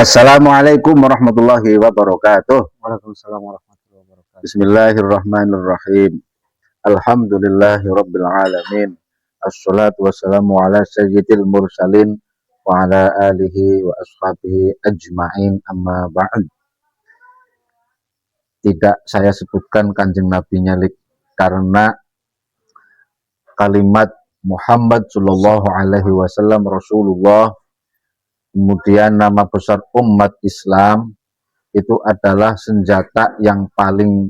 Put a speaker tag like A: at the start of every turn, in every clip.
A: Assalamualaikum warahmatullahi wabarakatuh.
B: Waalaikumsalam warahmatullahi wabarakatuh.
A: Bismillahirrahmanirrahim. Alhamdulillahi rabbil alamin. Assalatu wassalamu ala sayyidil mursalin wa ala alihi wa ashabihi ajma'in, amma ba'd. Tidak saya sebutkan kanjeng Nabi-nya karena kalimat Muhammad sallallahu alaihi wasallam Rasulullah, kemudian nama besar umat Islam, itu adalah senjata yang paling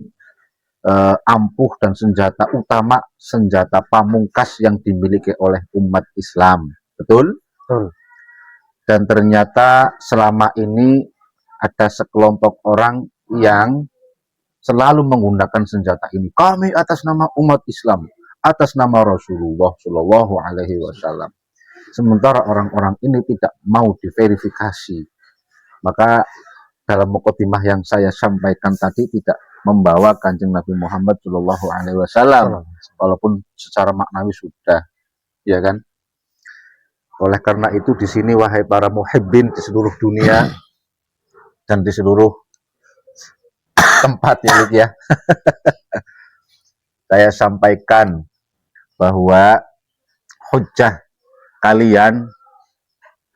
A: ampuh dan senjata utama, senjata pamungkas yang dimiliki oleh umat Islam. Betul?
B: Betul.
A: Dan ternyata selama ini ada sekelompok orang yang selalu menggunakan senjata ini. Kami atas nama umat Islam, atas nama Rasulullah Shallallahu Alaihi Wasallam. Sementara orang-orang ini tidak mau diverifikasi. Maka dalam mukadimah yang saya sampaikan tadi tidak membawa kanjeng Nabi Muhammad Shallallahu Alaihi Wasallam, walaupun secara maknawi sudah, ya kan? Oleh karena itu di sini wahai para muhibbin di seluruh dunia dan di seluruh tempat ya, saya sampaikan bahwa hujjah kalian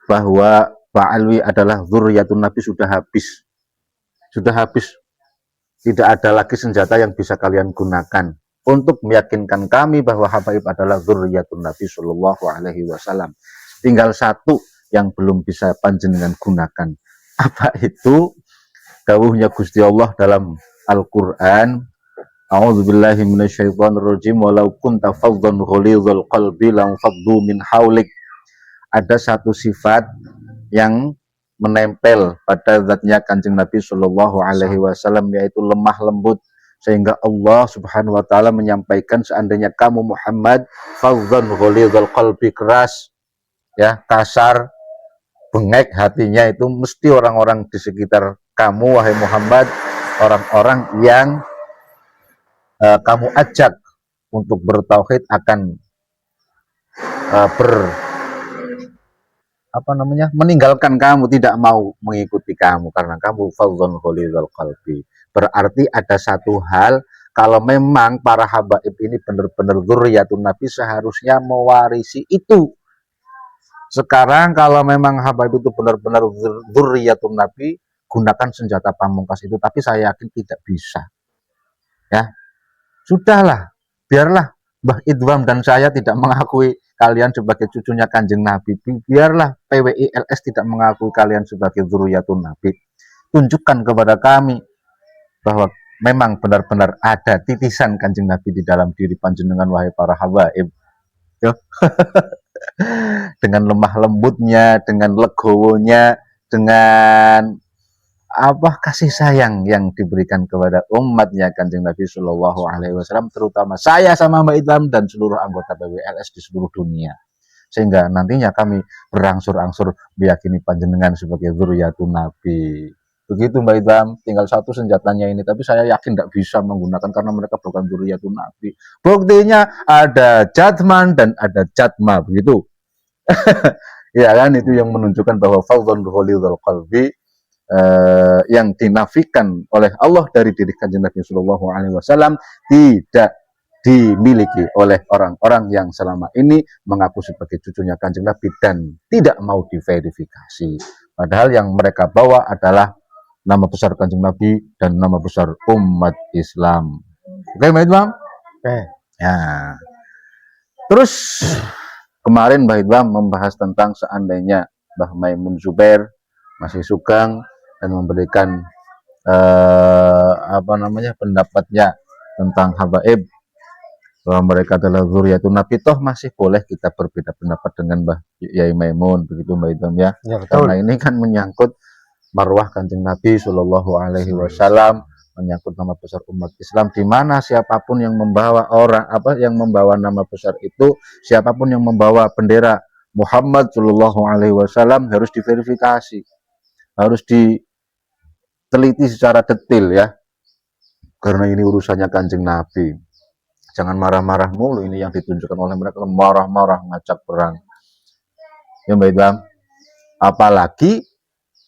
A: bahwa Pak Alwi adalah dzurriyyatun Nabi sudah habis. Tidak ada lagi senjata yang bisa kalian gunakan untuk meyakinkan kami bahwa Habaib adalah dzurriyyatun Nabi Shallallahu Alaihi Wasallam. Tinggal satu yang belum bisa panjenengan gunakan. Apa itu? Dawuhnya Gusti Allah dalam Al-Quran, A'udzubillahi minasyaitonirrajim, walau kunta faddan ghalidhal qalbi lam faddu min haulik. Ada satu sifat yang menempel pada zatnya kanjeng Nabi Shallallahu Alaihi Wasallam, yaitu lemah lembut, sehingga Allah Subhanahu Wa Taala menyampaikan seandainya kamu Muhammad faddan ghalidhal qalbi, keras, ya, kasar, bengek hatinya, itu mesti orang-orang di sekitar kamu wahai Muhammad, orang-orang yang kamu ajak untuk bertauhid akan meninggalkan kamu, tidak mau mengikuti kamu karena kamu fadhon ghalidhal qalbi. Berarti ada satu hal, kalau memang para habaib ini benar-benar dzurriyyatun Nabi, seharusnya mewarisi itu. Sekarang kalau memang habaib itu benar-benar dzurriyyatun Nabi, gunakan senjata pamungkas itu, tapi saya yakin tidak bisa. Ya, sudahlah, biarlah Mbah Idwam dan saya tidak mengakui kalian sebagai cucunya kanjeng Nabi. Biarlah PWILS tidak mengakui kalian sebagai dzurriyyatun Nabi. Tunjukkan kepada kami bahwa memang benar-benar ada titisan kanjeng Nabi di dalam diri panjenengan wahai para habaib. Dengan lemah lembutnya, dengan legowonya, dengan kasih sayang yang diberikan kepada umatnya kanjeng Nabi Shallallahu Alaihi Wasallam, terutama saya sama Mbak Idam dan seluruh anggota PWLS di seluruh dunia, sehingga nantinya kami berangsur-angsur meyakini panjenengan sebagai dzurriyyatun Nabi. Begitu Mbak Idam, tinggal satu senjatanya ini, tapi saya yakin tidak bisa menggunakan karena mereka bukan dzurriyyatun Nabi. Buktinya ada Jatman dan ada Jatma, begitu. Ya kan, itu yang menunjukkan bahwa fadhon ghalidhal qalbi yang dinafikan oleh Allah dari diri kanjeng Nabi Sallallahu Alaihi Wasallam tidak dimiliki oleh orang-orang yang selama ini mengaku sebagai cucunya kanjeng Nabi dan tidak mau diverifikasi. Padahal yang mereka bawa adalah nama besar kanjeng Nabi dan nama besar umat Islam. Oke, Mbak Idwam?
B: Oke.
A: Ya. Terus kemarin Mbak Idwam membahas tentang seandainya Mbah Maimun Zubair masih sugeng dan memberikan pendapatnya tentang habaib bahwa mereka adalah dzurriyyatun Nabi, toh masih boleh kita berbeda pendapat dengan Mbah Yai Maimun, begitu Mbak Idam ya.
B: Ya, betul.
A: Karena ini kan menyangkut marwah kanjeng Nabi Shallallahu Alaihi Wasallam, menyangkut nama besar umat Islam, di mana siapapun yang membawa yang membawa nama besar itu, siapapun yang membawa bendera Muhammad Shallallahu Alaihi Wasallam harus diverifikasi, harus diteliti secara detail ya, karena ini urusannya kanjeng Nabi. Jangan marah-marah mulu, ini yang ditunjukkan oleh mereka, marah-marah ngajak perang ya Mbak Idam. Apalagi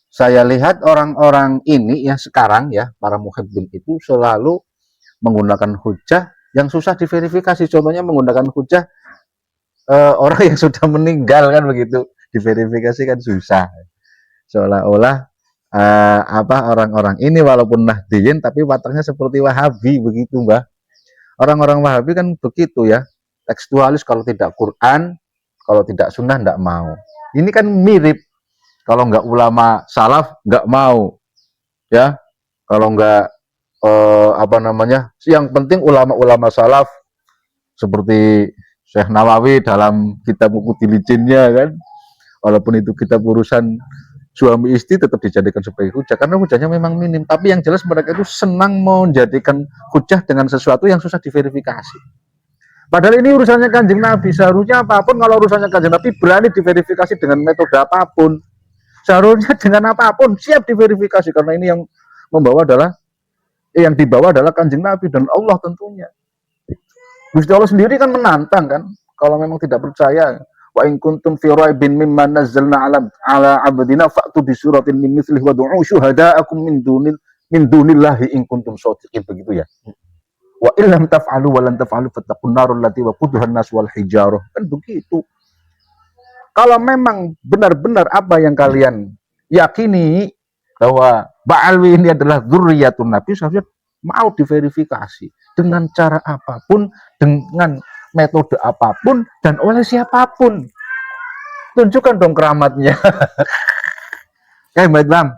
A: saya lihat orang-orang ini yang sekarang ya, para muhibbin itu selalu menggunakan hujah yang susah diverifikasi. Contohnya menggunakan hujah orang yang sudah meninggal kan begitu, diverifikasi kan susah. Seolah-olah orang-orang ini walaupun Nahdiyin tapi wataknya seperti Wahabi begitu, Mbah. Orang-orang Wahabi kan begitu ya, tekstualis, kalau tidak Quran, kalau tidak Sunnah tidak mau. Ini kan mirip, kalau nggak ulama salaf nggak mau, ya. Kalau nggak yang penting ulama-ulama salaf seperti Syekh Nawawi dalam kitab Muqtilicinnya kan, walaupun itu kitab urusan suami istri tetap dijadikan sebagai hujah karena hujahnya memang minim, tapi yang jelas mereka itu senang menjadikan hujah dengan sesuatu yang susah diverifikasi. Padahal ini urusannya Kanjeng Nabi, seharusnya apapun kalau urusannya Kanjeng Nabi berani diverifikasi dengan metode apapun, seharusnya dengan apapun siap diverifikasi, karena ini yang dibawa adalah Kanjeng Nabi dan Allah tentunya. Gusti Allah sendiri kan menantang kan, kalau memang tidak percaya, wa in kuntum fi raibin mimma nazzalna ala abdina fa'tu bi suratin min mithlih wa du'u syuhada'akum min dunillahi in kuntum shadiqin, begitu ya. Wa illam taf'alu wa lan taf'alu fattaqun narul lati waquduhan nas wal hijarah, kan begitu. Kalau memang benar-benar apa yang kalian yakini bahwa Ba'alwi ini adalah dzurriyyatun Nabi, seharusnya mau diverifikasi dengan cara apapun, dengan metode apapun, dan oleh siapapun. Tunjukkan dong keramatnya. Oke, Mbak Bang,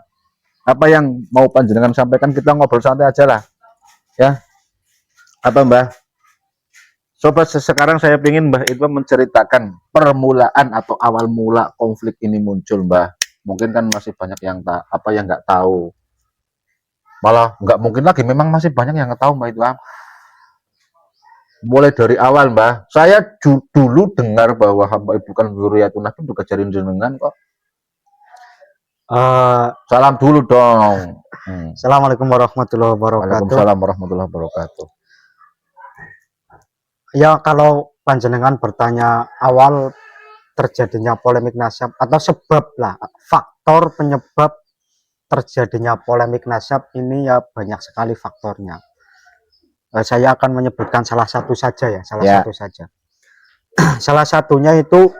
A: apa yang mau panjenengan sampaikan, kita ngobrol santai aja lah, ya. Apa Mbah? Sobat, sekarang saya ingin Mbah Idham menceritakan permulaan atau awal mula konflik ini muncul, Mbah. Mungkin kan masih banyak yang nggak tahu. Malah nggak mungkin lagi, memang masih banyak yang nggak tahu, Mbah Idham. Mulai dari awal, Mbah. Saya dulu dengar bahwa hamba ibu kan dzurriyyatun Nabi juga jarin jenengan kok. Salam dulu dong.
B: Assalamualaikum warahmatullahi wabarakatuh.
A: Waalaikumsalam warahmatullahi wabarakatuh.
B: Ya, kalau panjenengan bertanya awal terjadinya polemik nasab atau sebab lah, faktor penyebab terjadinya polemik nasab ini ya banyak sekali faktornya. Saya akan menyebutkan salah satu saja ya, satu saja. Salah satunya itu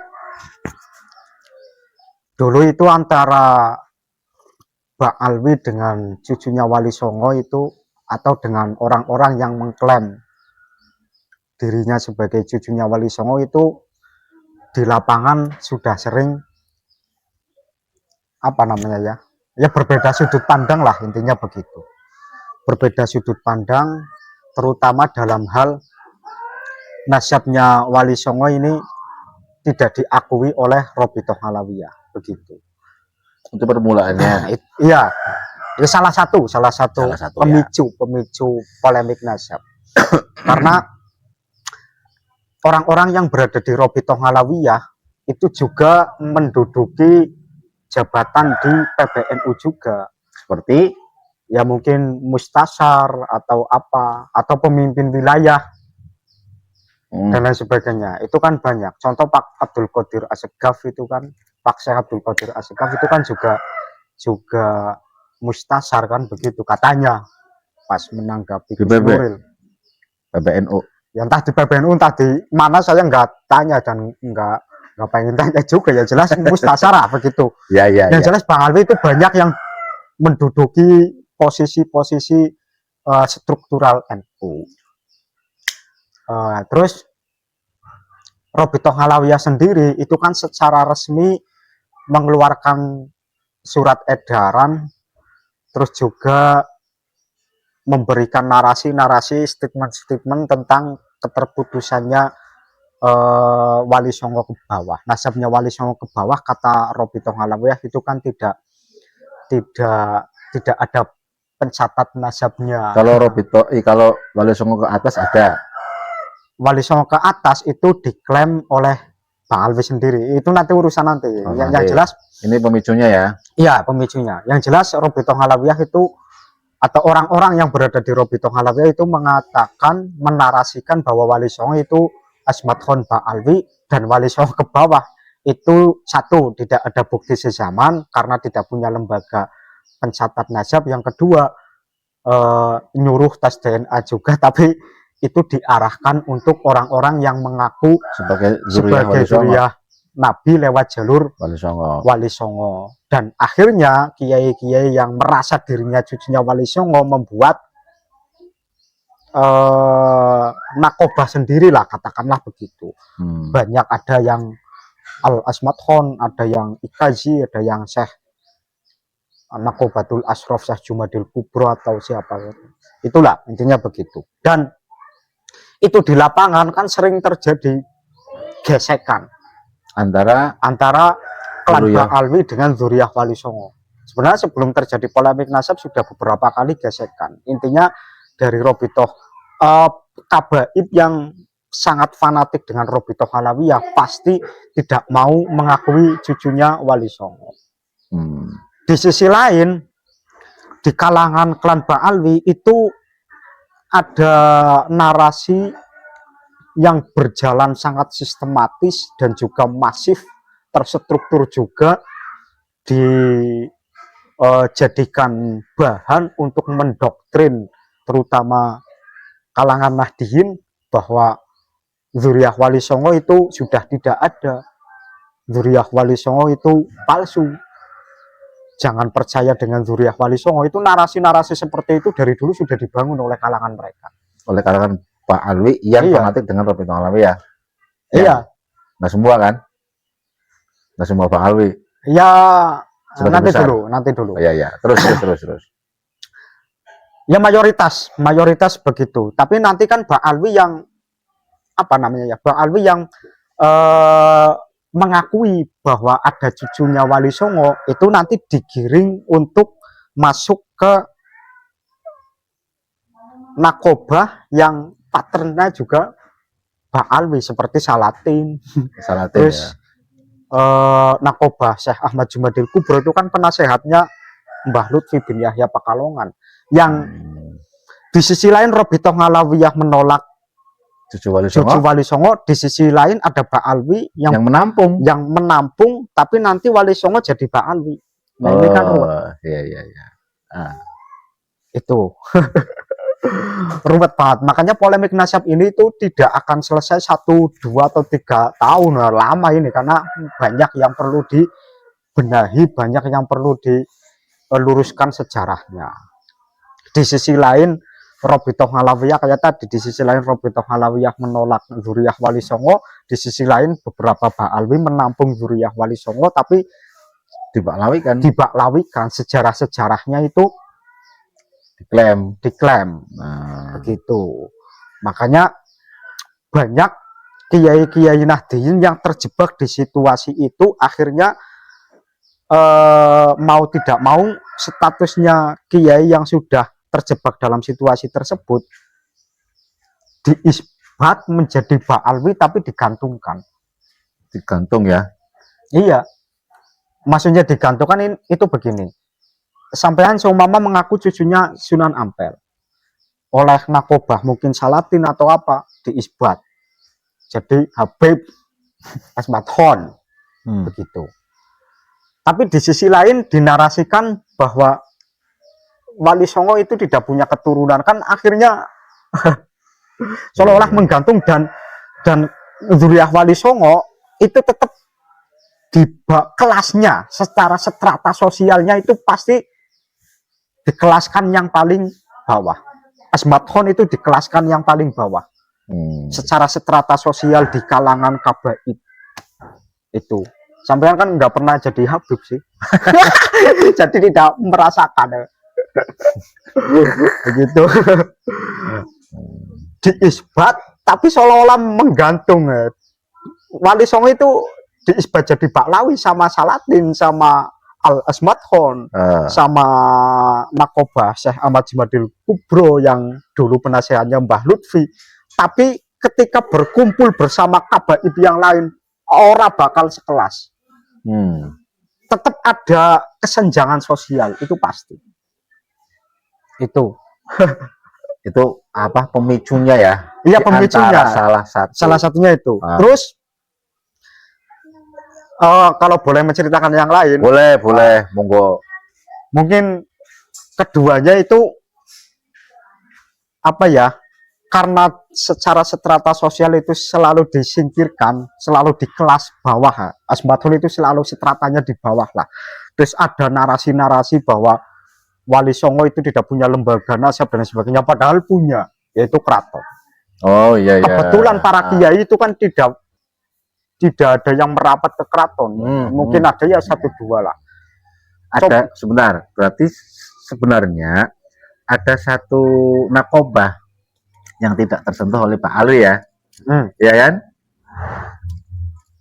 B: dulu itu antara Ba'alwi dengan cucunya Wali Songo itu, atau dengan orang-orang yang mengklaim dirinya sebagai cucunya Wali Songo itu, di lapangan sudah sering ya berbeda sudut pandang lah, intinya begitu. Berbeda sudut pandang terutama dalam hal nasabnya Wali Songo ini tidak diakui oleh Robitoh Alawiyah, begitu.
A: Itu permulaannya.
B: Iya, itu salah satu pemicu polemik nasab. Karena orang-orang yang berada di Robitoh Alawiyah itu juga menduduki jabatan di PBNU juga, seperti ya mungkin mustasar atau pemimpin wilayah dan lain sebagainya. Itu kan banyak. Contoh Pak Abdul Qadir Asegaf itu kan, Pak Syekh Abdul Qadir Asegaf itu kan juga mustasar kan, begitu katanya pas menanggapi Gus Nuril
A: PBNU.
B: Ya entah di PBNU entah di mana, saya nggak tanya dan nggak pengen tanya juga, ya jelas mustasar begitu. Yang jelas Bang Alwi itu banyak yang menduduki posisi-posisi struktural NU. Terus Robitoh Alawiyah sendiri itu kan secara resmi mengeluarkan surat edaran, terus juga memberikan narasi-narasi, statement-statement tentang keterputusannya Wali Songo ke bawah, nasabnya Wali Songo ke bawah. Kata Robitoh Alawiyah itu kan tidak ada pencatat nasabnya.
A: Kalau Wali Songo ke atas ada.
B: Wali Songo ke atas itu diklaim oleh Bang Alwi sendiri. Itu nanti urusan nanti. Yang jelas
A: ini pemicunya ya.
B: Iya, pemicunya. Yang jelas Robitoh Alawiyah itu, atau orang-orang yang berada di Robitoh Alawiyah itu menarasikan bahwa Wali Songo itu Asmat Khon Bang Alwi dan Wali Songo ke bawah itu satu, tidak ada bukti sezaman karena tidak punya lembaga pencatat nasab. Yang kedua, nyuruh tes DNA juga, tapi itu diarahkan untuk orang-orang yang mengaku
A: sebagai
B: sebagai zuriyah Nabi lewat jalur
A: Wali Songo.
B: Wali Songo. Dan akhirnya kiai-kiai yang merasa dirinya cucunya Wali Songo membuat nakobah sendirilah, katakanlah begitu. Banyak, ada yang Al Asmat Khan, ada yang Ikazi, ada yang Syekh Nakobatul Ashraf, Syekh Jumadil Kubro atau siapa. Itulah intinya begitu. Dan itu di lapangan kan sering terjadi gesekan antara klan Ba'alwi dengan zuriyah Wali Songo. Sebenarnya sebelum terjadi polemik nasab sudah beberapa kali gesekan. Intinya dari Robitoh Kabaib yang sangat fanatik dengan Robitoh Alawiyah pasti tidak mau mengakui cucunya Wali Songo. Di sisi lain, di kalangan klan Ba'alwi itu ada narasi yang berjalan sangat sistematis dan juga masif, terstruktur juga, dijadikan bahan untuk mendoktrin terutama kalangan Nahdiyin bahwa zuriyah Wali Songo itu sudah tidak ada, zuriyah Wali Songo itu palsu, jangan percaya dengan zuriyah Wali Songo. Itu narasi-narasi seperti itu dari dulu sudah dibangun oleh kalangan mereka, oleh kalangan
A: Pak Alwi yang fanatik dengan Robitoh Alawiyah.
B: Iya.
A: Nggak semua kan? Nggak semua Pak Alwi.
B: Ya,
A: nanti
B: dulu.
A: Ya. Terus.
B: Ya mayoritas begitu. Tapi nanti kan Pak Alwi yang Pak Alwi yang mengakui bahwa ada cucunya Wali Songo itu nanti digiring untuk masuk ke nakobah yang patternnya juga Pak Alwi seperti Salatin. Terus ya. Nakobah Syekh Ahmad Jumadil Kubro itu kan penasehatnya Mbah Lutfi bin Yahya Pakalongan. Yang di sisi lain Robitoh Alawiyah menolak cucu Wali Songo, di sisi lain ada Pak Alwi yang menampung, tapi nanti Wali Songo jadi Pak Alwi. Nah, ini kan
A: iya.
B: Itu ruwet banget. Makanya polemik nasab ini itu tidak akan selesai 1, 2, atau 3 tahun. Lama ini karena banyak yang perlu dibenahi, banyak yang perlu diluruskan sejarahnya. Di sisi lain Robitoh Alawiyah kayak tadi, di sisi lain Robitoh Alawiyah menolak zuriyah Wali Songo, di sisi lain beberapa Pak Alwi menampung zuriyah Wali Songo, tapi dibaklawikan sejarah-sejarahnya itu diklaim. Begitu. Makanya banyak kiai-kiai Nahdiyin yang terjebak di situasi itu, akhirnya mau tidak mau statusnya kiai yang sudah terjebak dalam situasi tersebut diisbat menjadi Pak Alwi tapi digantung ya. Iya, maksudnya digantungkan itu begini, sampean seumpama mengaku cucunya Sunan Ampel oleh nakobah mungkin Salatin atau apa, diisbat jadi Habib Asmat Khan. Begitu. Tapi di sisi lain dinarasikan bahwa Wali Songo itu tidak punya keturunan, kan akhirnya seolah-olah menggantung, dan zuriyah Wali Songo itu tetap di kelasnya, secara strata sosialnya itu pasti dikelaskan yang paling bawah. Asmat Khan itu dikelaskan yang paling bawah secara strata sosial di kalangan Kabaib itu. Sampean kan nggak pernah jadi Habib sih. Jadi tidak merasakan begitu. Diisbat tapi seolah-olah menggantung. Wali Songo itu diisbat jadi Baklawi sama Salatin, sama Al Asmat Khan, sama nakobah Syekh Ahmad Jumadil Kubro yang dulu penasehatnya Mbah Lutfi. Tapi ketika berkumpul bersama Kabaib yang lain, ora bakal sekelas. Tetap ada kesenjangan sosial, itu pasti. Itu
A: apa pemicunya ya?
B: Iya, pemicunya.
A: Salah satunya itu.
B: Terus kalau boleh menceritakan yang lain,
A: Boleh, monggo.
B: mungkin keduanya itu apa ya? Karena secara strata sosial itu selalu disingkirkan, selalu di kelas bawah. Asmatul itu selalu stratanya di bawah lah. Terus ada narasi-narasi bahwa Wali Songo itu tidak punya lembaga nasab dan sebagainya, padahal punya, yaitu keraton.
A: Oh iya.
B: Kebetulan para kiai itu kan tidak ada yang merapat ke keraton. Mungkin ada ya 1-2 lah.
A: Ada sebentar. Berarti sebenarnya ada satu nakobah yang tidak tersentuh oleh Pak Alwi ya. Ya kan?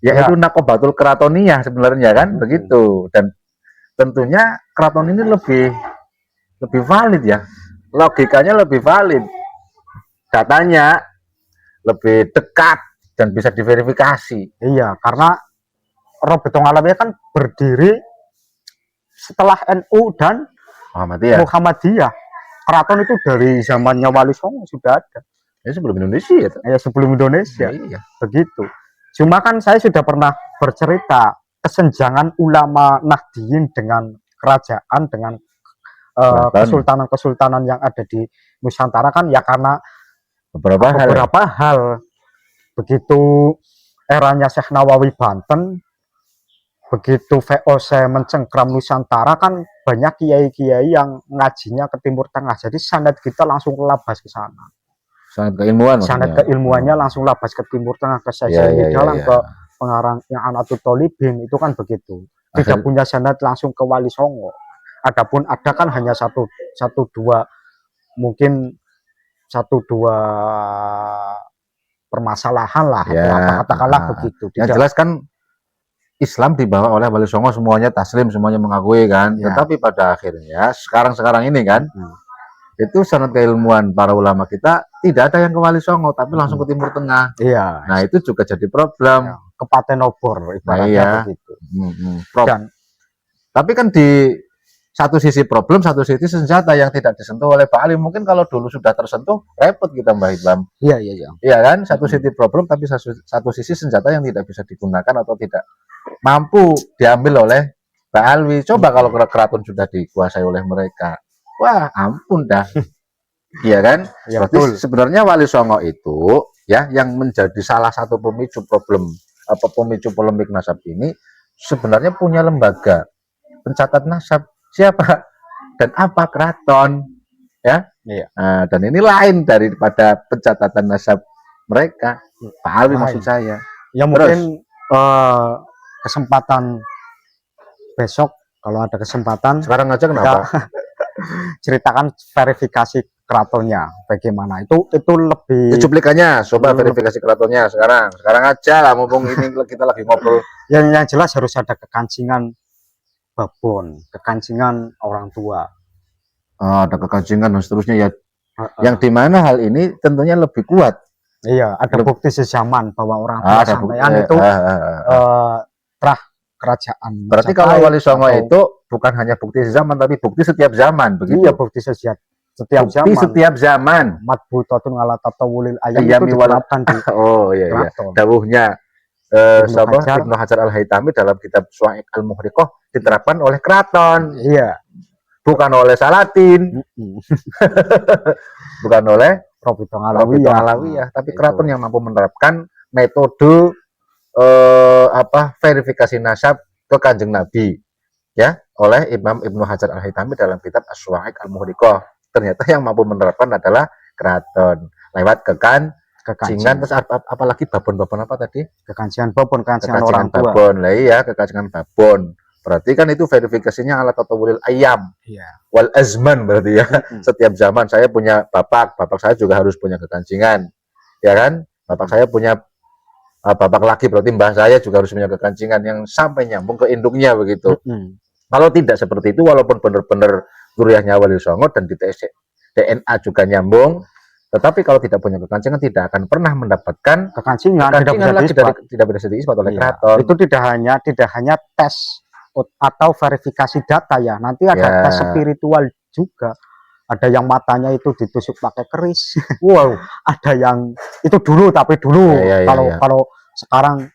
A: Yaitu Nakobatul Kratoniyah sebenarnya kan, begitu. Dan tentunya keraton ini lebih valid ya. Logikanya lebih valid. Datanya lebih dekat dan bisa diverifikasi.
B: Iya, karena Robeto Ngalawiya kan berdiri setelah NU dan Muhammadiyah. Keraton itu dari zamannya Wali Songo sudah ada.
A: Ya sebelum Indonesia
B: ya. Sebelum Indonesia.
A: Iya.
B: Begitu. Cuma kan saya sudah pernah bercerita kesenjangan ulama Nahdiyin dengan kerajaan, dengan kesultanan-kesultanan yang ada di Nusantara kan ya karena beberapa hal. Begitu eranya Syekh Nawawi Banten, begitu VOC mencengkram Nusantara kan banyak kiai-kiai yang ngajinya ke Timur Tengah. Jadi sanad kita langsung labas ke sana.
A: Sanad keilmuannya
B: langsung labas ke Timur Tengah, ke Syekh Dalam, ke pengarangnya Anatul Tolibin, itu kan begitu. Tidak punya sanad langsung ke Wali Songo. Adapun ada kan hanya satu dua mungkin 1-2 permasalahan lah, katakanlah begitu.
A: Yang jelas kan Islam dibawa oleh Wali Songo, semuanya taslim, semuanya mengakui kan. Tetapi pada akhirnya sekarang ini kan itu sanad keilmuan para ulama kita tidak ada yang ke Wali Songo, tapi langsung ke Timur Tengah.
B: Iya.
A: Nah itu juga jadi problem.
B: Kepaten obor ibaratnya begitu.
A: Tapi kan di satu sisi problem, satu sisi senjata yang tidak disentuh oleh Pak Ali. Mungkin kalau dulu sudah tersentuh, repot kita Mbah Idlam.
B: Iya.
A: Iya kan, satu sisi problem, tapi satu sisi senjata yang tidak bisa digunakan atau tidak mampu diambil oleh Pak Alwi. Coba kalau keraton sudah dikuasai oleh mereka, wah ampun dah. Iya kan?
B: Ya,
A: berarti sebenarnya Wali Songo itu ya yang menjadi salah satu pemicu problem pemicu polemik nasab ini sebenarnya punya lembaga pencatat nasab. Siapa dan apa? Keraton, ya. Nah, dan ini lain daripada pencatatan nasab mereka. Pak Alwi maksud saya.
B: Ya mungkin kesempatan besok kalau ada kesempatan.
A: Sekarang aja kenapa?
B: Ceritakan verifikasi keratonnya bagaimana itu lebih
A: cuplikannya, coba verifikasi keratonnya sekarang aja lah, mumpung ini kita lagi ngobrol.
B: yang jelas harus ada kekancingan babon, kekancingan orang tua,
A: ada kekancingan dan seterusnya ya, yang dimana hal ini tentunya lebih kuat.
B: Iya, ada bukti sezaman bahwa orang tua sampean itu terah kerajaan.
A: Berarti kalau Wali Songo itu bukan hanya bukti sezaman, tapi bukti setiap zaman, begitu?
B: Iya, bukti setiap zaman. Matbutatun ala tatawulil ayam itu diterapkan di
A: dawuhnya Ibnu Hajar Al-Haytami dalam kitab Suwaik Al-Muhriqah diterapkan oleh keraton.
B: Iya.
A: Bukan oleh Salatin. Bukan oleh
B: Robeto Ngalawiya,
A: tapi keraton yang mampu menerapkan metode verifikasi nasab ke Kanjeng Nabi ya oleh Imam Ibnu Hajar Al-Haytami dalam kitab As-Suwaik Al-Muhriqah. Ternyata yang mampu menerapkan adalah keraton lewat kekancingan. Terus apalagi babon apa tadi?
B: Kekancingan babon, kekancingan orang tua.
A: Babon. Lah iya, kekancingan babon. Berarti kan itu verifikasinya ala tatawulil ayam. Wal azman berarti ya. Setiap zaman saya punya bapak saya juga harus punya kekancingan. Ya kan? Bapak saya punya bapak laki, berarti mbah saya juga harus punya kekancingan yang sampai nyambung ke induknya begitu. Kalau tidak seperti itu, walaupun benar-benar zuriyahnya Wali Songo dan di DNA juga nyambung, tetapi kalau tidak punya kekancingan tidak akan pernah mendapatkan
B: kekancingan
A: tidak bisa diisbat oleh keraton.
B: Itu tidak hanya tes atau verifikasi data ya, nanti ada tes spiritual juga. Ada yang matanya itu ditusuk pakai keris. Wow, ada yang itu dulu. Kalau sekarang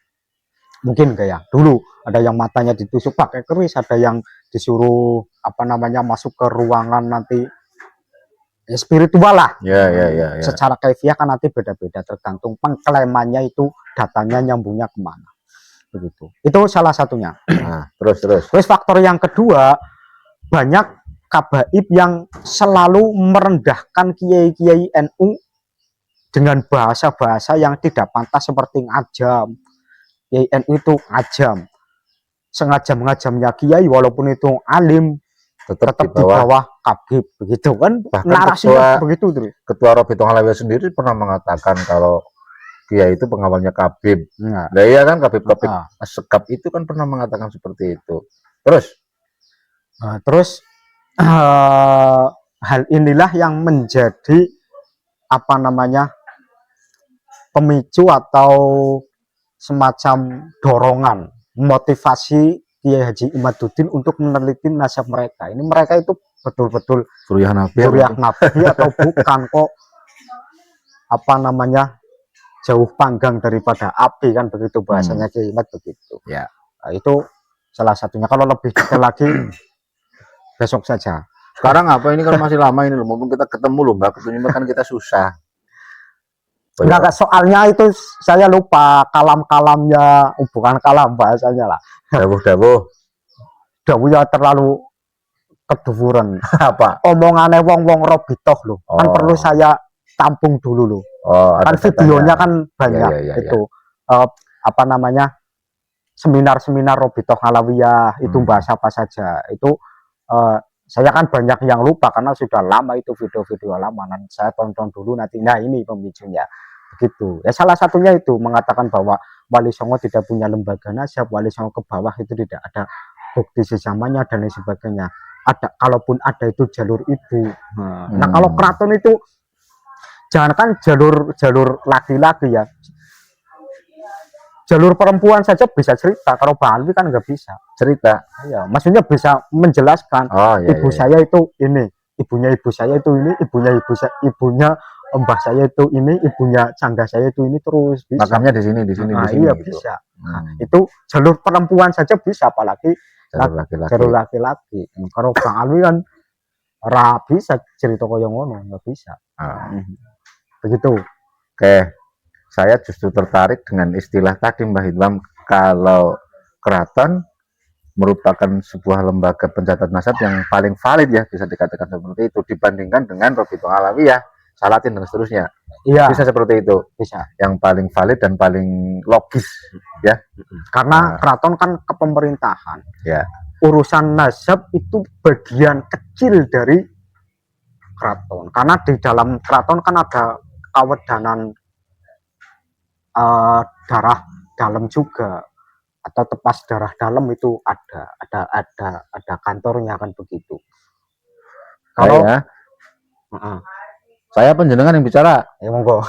B: Mungkin kayak dulu ada yang matanya ditusuk pakai keris, ada yang disuruh apa namanya masuk ke ruangan nanti ya spiritual lah.
A: Ya, ya, ya, ya.
B: Secara kaifiah kan nanti beda-beda tergantung pengklaimannya itu datanya nyambungnya kemana. Begitu. Itu salah satunya.
A: Nah, terus.
B: Terus faktor yang kedua, banyak kabaib yang selalu merendahkan kiai-kiai NU dengan bahasa-bahasa yang tidak pantas seperti ngajam. Kiai NU itu ngajam. Sengajam-ngajamnya kiai walaupun itu alim tetap di bawah kabib begitu kan.
A: Bahkan
B: narasinya begitu terus.
A: Ketua Robitul Alawiyah sendiri pernah mengatakan kalau kiai itu pengawalnya kabib.
B: Nah,
A: iya kan kabib-kabib sekap itu kan pernah mengatakan seperti itu.
B: Terus hal inilah yang menjadi apa namanya pemicu atau semacam dorongan motivasi Kiai Haji Imaduddin untuk meneliti nasab mereka. Ini mereka itu betul-betul
A: Zuriyah Nabi
B: atau bukan kok apa namanya jauh panggang daripada api kan begitu bahasanya Kiai Imad begitu.
A: Ya.
B: Nah, itu salah satunya. Kalau lebih detail lagi besok saja.
A: Sekarang apa ini kan masih lama ini loh. Mumpung kita ketemu loh Mbak, ketemu kan kita susah.
B: Enggak, soalnya itu saya lupa kalam-kalamnya, bukan kalam bahasanya lah. Dawuhnya terlalu keduvuran.
A: Apa?
B: Omongannya wong-wong robitoh loh. Kan perlu saya tampung dulu loh. Kan videonya kan banyak itu. Apa namanya? Seminar-seminar Robitoh Alawiyah itu bahasa apa saja. Itu saya kan banyak yang lupa karena sudah lama itu video-video lama. Dan saya tonton dulu nanti. Nah ini pemicunya. Begitu. Ya salah satunya itu mengatakan bahwa Wali Songo tidak punya lembaga nasab, Wali Songo ke bawah itu tidak ada bukti sejamannya dan lain sebagainya. Ada, kalaupun ada itu jalur ibu. Nah kalau keraton itu jangankan jalur laki-laki ya, jalur perempuan saja bisa cerita. Kalau Bang Alwi kan nggak bisa cerita. Ya, maksudnya bisa menjelaskan. Ibu saya itu ini, ibunya ibu saya itu ini, ibunya mbah saya itu ini, ibunya cangga saya itu ini, terus bisa.
A: Makamnya di sini.
B: Iya gitu. Bisa. Itu jalur perempuan saja bisa, apalagi jalur laki-laki. Kalau Bang Alwi kan bisa cerita koyo ngono, nggak bisa. Begitu.
A: Oke. Saya justru tertarik dengan istilah tadi Mbah Idham, kalau keraton merupakan sebuah lembaga pencatat nasab yang paling valid ya, bisa dikatakan seperti itu dibandingkan dengan Robitoh Alawiyah, Salatin dan seterusnya. Iya. Bisa seperti itu. Bisa. Yang paling valid dan paling logis ya.
B: Karena keraton kan kepemerintahan.
A: Ya.
B: Urusan nasab itu bagian kecil dari keraton. Karena di dalam keraton kan ada kawedanan darah dalam juga, atau tepas darah dalam itu ada kantornya kan begitu. Kalau
A: saya penjenengan yang bicara,
B: ya monggo.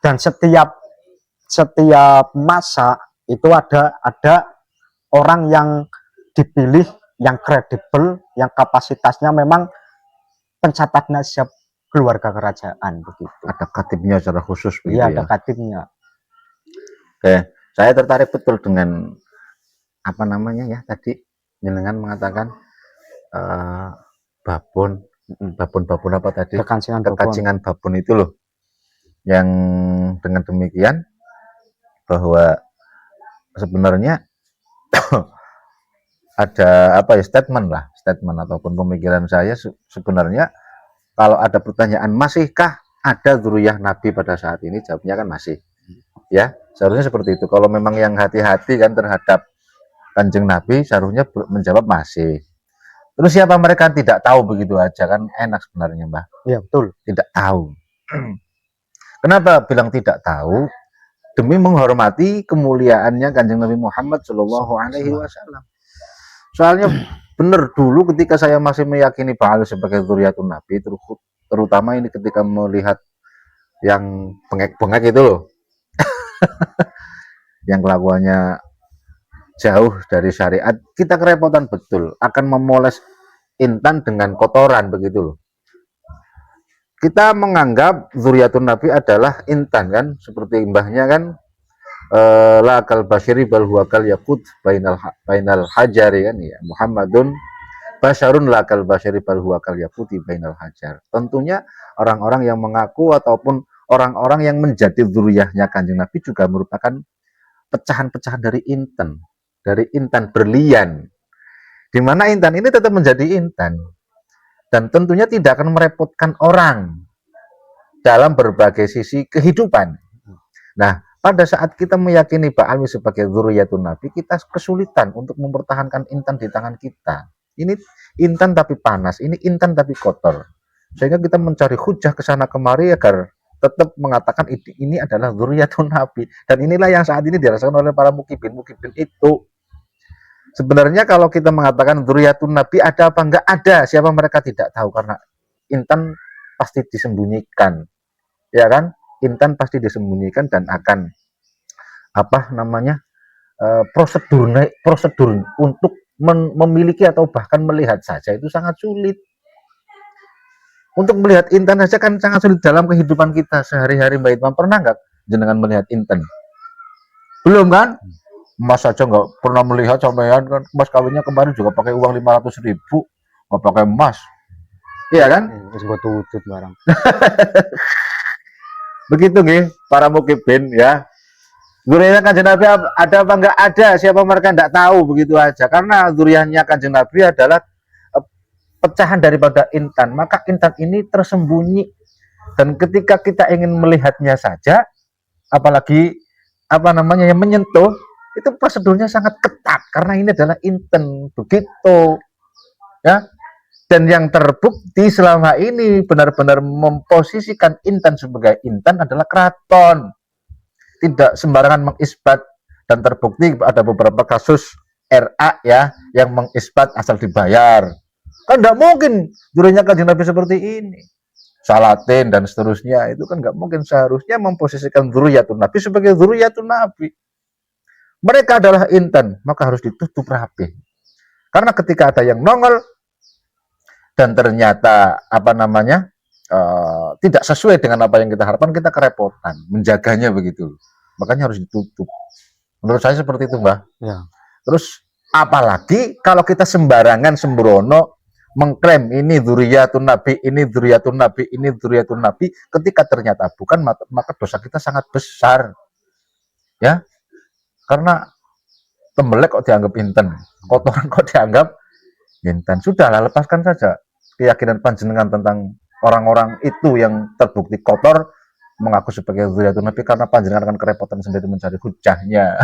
B: Dan setiap masa itu ada orang yang dipilih yang kredibel, yang kapasitasnya memang pencatat nasab keluarga kerajaan begitu.
A: Ada katibnya secara khusus begitu.
B: Iya, ada katibnya.
A: Oke, saya tertarik betul dengan apa namanya ya tadi jenengan mengatakan babon apa tadi? Kekancingan babon itu loh. Yang dengan demikian bahwa sebenarnya ada apa ya statement ataupun pemikiran saya sebenarnya. Kalau ada pertanyaan, masihkah ada dzurriyyah Nabi pada saat ini? Jawabnya kan masih. Ya, seharusnya seperti itu. Kalau memang yang hati-hati kan terhadap Kanjeng Nabi, seharusnya menjawab masih. Terus siapa mereka tidak tahu begitu aja kan enak sebenarnya, Mbah.
B: Iya, betul.
A: Tidak tahu. Kenapa bilang tidak tahu? Demi menghormati kemuliaannya Kanjeng Nabi Muhammad Shallallahu Alaihi Wasallam. Soalnya benar dulu ketika saya masih meyakini Ba'al sebagai dzurriyyatun Nabi, terutama ini ketika melihat yang bengek-bengek itu loh. Yang kelakuannya jauh dari syariat, kita kerepotan betul akan memoles intan dengan kotoran begitu loh. Kita menganggap dzurriyyatun Nabi adalah intan kan, seperti mbahnya kan la kal basyari bal huwa kal yakut bainal hajari kan ya. Muhammadun basyarun la kal basyari bal huwa kal yakuti bainal hajar. Tentunya orang-orang yang mengaku ataupun orang-orang yang menjadi dzurriyyahnya Kanjeng Nabi juga merupakan pecahan-pecahan dari intan berlian. Di mana intan ini tetap menjadi intan dan tentunya tidak akan merepotkan orang dalam berbagai sisi kehidupan. Nah, pada saat kita meyakini Ba'alwi sebagai dzurriyyatun Nabi, kita kesulitan untuk mempertahankan intan di tangan kita. Ini intan tapi panas, ini intan tapi kotor. Sehingga kita mencari hujah ke sana kemari agar tetap mengatakan ini adalah dzurriyyatun Nabi. Dan inilah yang saat ini dirasakan oleh para mukibin itu. Sebenarnya kalau kita mengatakan dzurriyyatun Nabi ada apa enggak ada, siapa mereka tidak tahu karena intan pasti disembunyikan. Ya kan? Intan pasti disembunyikan dan akan prosedur untuk memiliki atau bahkan melihat saja itu sangat sulit. Untuk melihat intan saja kan sangat sulit dalam kehidupan kita sehari-hari. Mbak Itmam pernah nggak jenengan melihat intan? Belum kan? Mas saja nggak pernah melihat sampean kan. Mas kawinnya kemarin juga pakai uang 500.000, nggak pakai emas. Iya kan?
B: Terus gue tutut barang.
A: Begitu nih para mukibin ya. Dzurriyyahnya Kanjeng Nabi ada apa enggak ada, siapa mereka enggak tahu, begitu aja. Karena dzurriyyahnya Kanjeng Nabi adalah pecahan daripada intan, maka intan ini tersembunyi. Dan ketika kita ingin melihatnya saja, apalagi yang menyentuh, itu prosedurnya sangat ketat karena ini adalah intan, begitu. Ya. Dan yang terbukti selama ini benar-benar memposisikan intan sebagai intan adalah keraton. Tidak sembarangan mengisbat, dan terbukti ada beberapa kasus RA ya yang mengisbat asal dibayar. Kan tidak mungkin dzurriyyahnya Kanjeng Nabi seperti ini. Salatin dan seterusnya itu kan nggak mungkin, seharusnya memposisikan dzurriyyatun Nabi sebagai dzurriyyatun Nabi. Mereka adalah intan, maka harus ditutup rapi. Karena ketika ada yang nongol dan ternyata tidak sesuai dengan apa yang kita harapkan, kita kerepotan menjaganya begitu. Makanya harus ditutup. Menurut saya seperti itu, Mbah.
B: Ya.
A: Terus apalagi kalau kita sembarangan sembrono mengklaim ini dzurriyyatun Nabi, ini dzurriyyatun Nabi, ini dzurriyyatun Nabi, ketika ternyata bukan, maka dosa kita sangat besar. Ya. Karena tembelek kok dianggap inten, kotoran kok dianggap inten. Sudahlah, lepaskan saja keyakinan panjenengan tentang orang-orang itu yang terbukti kotor mengaku sebagai dzurriyyatun Nabi, karena panjenengan akan kerepotan sendiri mencari hujahnya.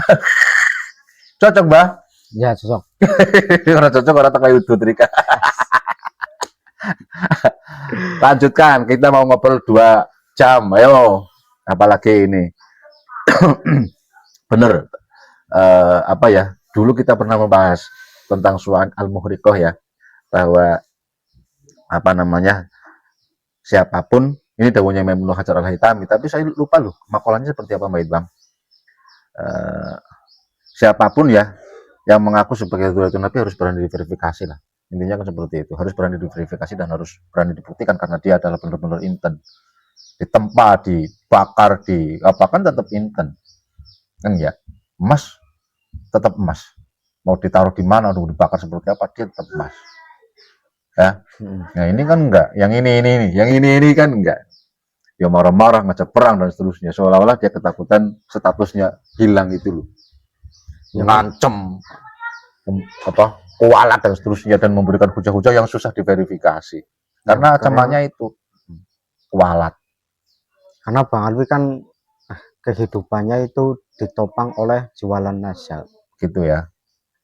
A: Cocok, Mbah?
B: Ya, cocok.
A: Orang cocok, orang tengah udut Rika. Lanjutkan, kita mau ngobrol 2 jam. Ayo, apalagi ini. Bener. Dulu kita pernah membahas tentang su'an al-muhriqah ya, bahwa siapapun, ini dawuhnya Imam Ibnu Hajar al-Haytami, tapi saya lupa loh makalahnya seperti apa, Mbak Itbam. Siapapun ya yang mengaku sebagai dzurriyyatun Nabi harus berani diverifikasi lah. Intinya kan seperti itu, harus berani diverifikasi dan harus berani dibuktikan karena dia adalah benar-benar inten. Ditempa, dibakar, kan tetap inten. Kan ya, emas tetap emas. Mau ditaruh di mana, mau dibakar seperti apa, dia tetap emas. Ya. Nah, ini kan enggak. Yang ini kan enggak. Dia marah-marah, ngajak perang dan seterusnya. Seolah-olah dia ketakutan statusnya hilang itu loh. Ngancem kualat dan seterusnya, dan memberikan hujah-hujah yang susah diverifikasi. Karena ancamannya itu kualat.
B: Karena Bang Alwi kan kehidupannya itu ditopang oleh jualan nasab.
A: Gitu ya.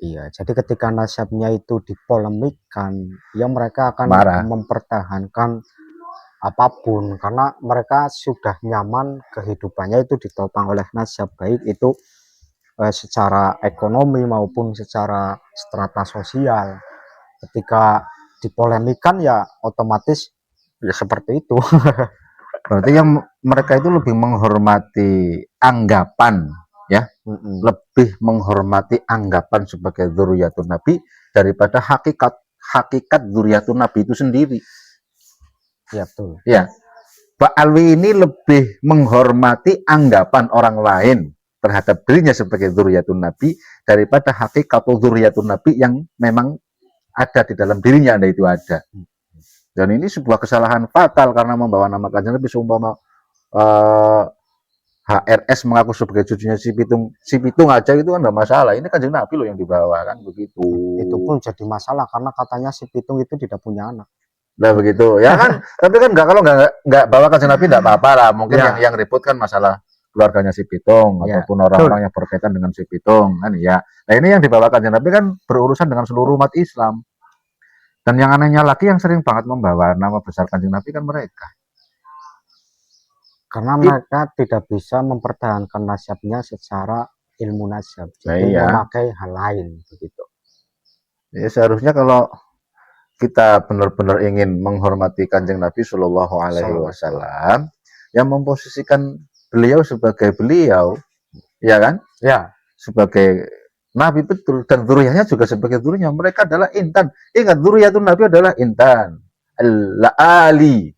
B: Iya, jadi ketika nasabnya itu dipolemikkan, ya mereka akan mempertahankan apapun karena mereka sudah nyaman kehidupannya itu ditopang oleh nasab, baik itu secara ekonomi maupun secara strata sosial. Ketika dipolemikan ya otomatis ya seperti itu.
A: Berarti yang mereka itu lebih menghormati anggapan ya, lebih menghormati anggapan sebagai dzurriyyatun Nabi daripada hakikat dzurriyyatun Nabi itu sendiri.
B: Ya, betul.
A: Ya. Ba'alwi ini lebih menghormati anggapan orang lain terhadap dirinya sebagai dzurriyyatun Nabi daripada hakikatul dzurriyyatun Nabi yang memang ada di dalam dirinya Anda itu ada. Dan ini sebuah kesalahan fatal karena membawa nama Kanjeng Nabi seumpama HRS mengaku sebagai cucunya si Pitung aja itu kan enggak masalah. Ini Kanjeng Nabi loh yang dibawa kan begitu.
B: Itu pun jadi masalah karena katanya si Pitung itu tidak punya anak.
A: Nah begitu ya kan. Tapi kan enggak, kalau enggak bawa Kanjeng Nabi enggak apa-apa lah. Mungkin yang ribut kan masalah keluarganya si Pitung ataupun orang-orang yang berkaitan dengan si Pitung kan ya. Nah ini yang dibawa Kanjeng Nabi kan berurusan dengan seluruh umat Islam. Dan yang anehnya lagi yang sering banget membawa nama besar Kanjeng Nabi kan mereka.
B: Karena mereka tidak bisa mempertahankan nasabnya secara ilmu nasab. Jadi memakai hal lain begitu.
A: Ya seharusnya kalau kita benar-benar ingin menghormati Kanjeng Nabi Shallallahu Alaihi Wasallam, yang memposisikan beliau sebagai beliau, ya kan?
B: Ya. Sebagai
A: Nabi betul, dan dzurriyyahnya juga sebagai dzurriyyah. Mereka adalah intan. Ingat, dzurriyyatun Nabi adalah intan. Al-ali.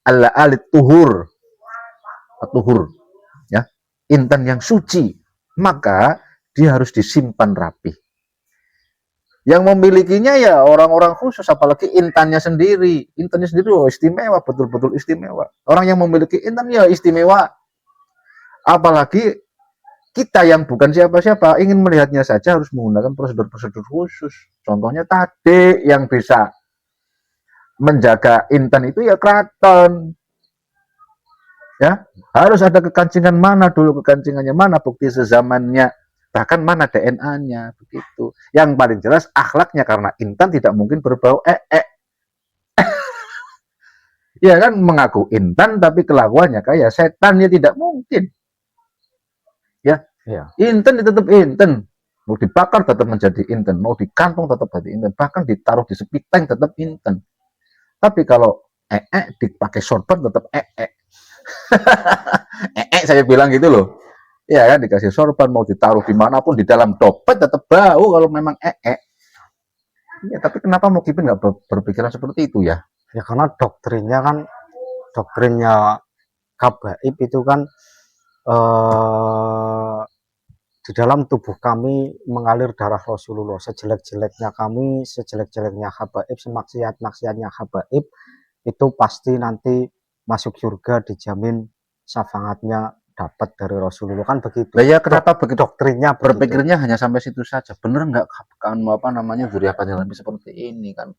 A: Al-ali tuhur. Tuhur. Ya. Intan yang suci. Maka dia harus disimpan rapi. Yang memilikinya ya orang-orang khusus, apalagi intannya sendiri. Intannya sendiri istimewa, betul-betul istimewa. Orang yang memiliki intan ya istimewa. Apalagi kita yang bukan siapa-siapa ingin melihatnya saja harus menggunakan prosedur-prosedur khusus. Contohnya tadi yang bisa menjaga intan itu ya keraton. Ya, harus ada kekancingan mana dulu, kekancingannya mana, bukti sezamannya, bahkan mana DNA-nya begitu. Yang paling jelas akhlaknya, karena intan tidak mungkin berbau ya kan, mengaku intan tapi kelakuannya kayak setan ya tidak mungkin. Ya, inten tetap inten, mau dibakar tetap menjadi inten, mau dikantung tetap jadi inten, bahkan ditaruh di sepiteng tetap inten. Tapi kalau dipakai sorban tetap saya bilang gitu loh. Ya kan, dikasih sorban, mau ditaruh dimanapun, di dalam dompet tetap bau kalau memang Ya, tapi kenapa Mukhibin nggak berpikiran seperti itu ya?
B: Ya karena doktrinnya Gabaib itu kan di dalam tubuh kami mengalir darah Rasulullah. Sejelek-jeleknya kami, sejelek-jeleknya habaib, semaksiat-maksiatnya habaib, itu pasti nanti masuk surga dijamin syafaatnya dapat dari Rasulullah, kan begitu.
A: Nah, ya kenapa begitu
B: doktrinnya
A: berpikirnya hanya sampai situ saja? Bener nggak kan dzurriyyah Kanjeng Nabi seperti ini kan?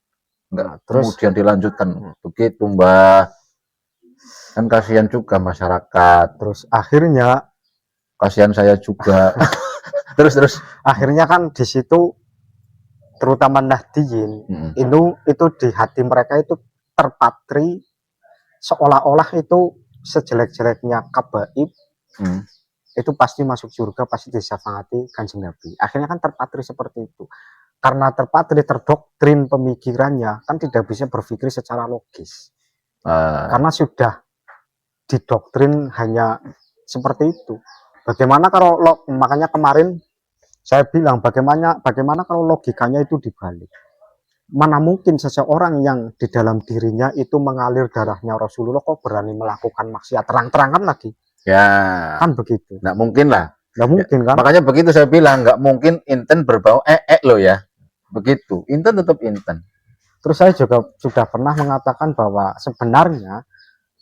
A: Nggak, terus kemudian dilanjutkan begitu, Mbah. Kan kasihan juga masyarakat.
B: Terus akhirnya
A: kasihan saya juga. terus
B: akhirnya kan di situ terutama Nahdiyin itu di hati mereka itu terpatri seolah-olah itu sejelek-jeleknya Gabaib itu pasti masuk surga, pasti disyafaati Kanjeng Nabi. Akhirnya kan terpatri seperti itu. Karena terpatri, terdoktrin pemikirannya, kan tidak bisa berpikir secara logis. Karena sudah didoktrin hanya seperti itu. Bagaimana kalau makanya kemarin saya bilang bagaimana kalau logikanya itu dibalik. Mana mungkin seseorang yang di dalam dirinya itu mengalir darahnya Rasulullah kok berani melakukan maksiat terang-terangan lagi?
A: Ya,
B: kan begitu.
A: Nggak mungkin lah.
B: Nggak mungkin kan?
A: Makanya begitu saya bilang nggak mungkin inten berbau loh ya. Begitu. Inten tetap inten.
B: Terus saya juga sudah pernah mengatakan bahwa sebenarnya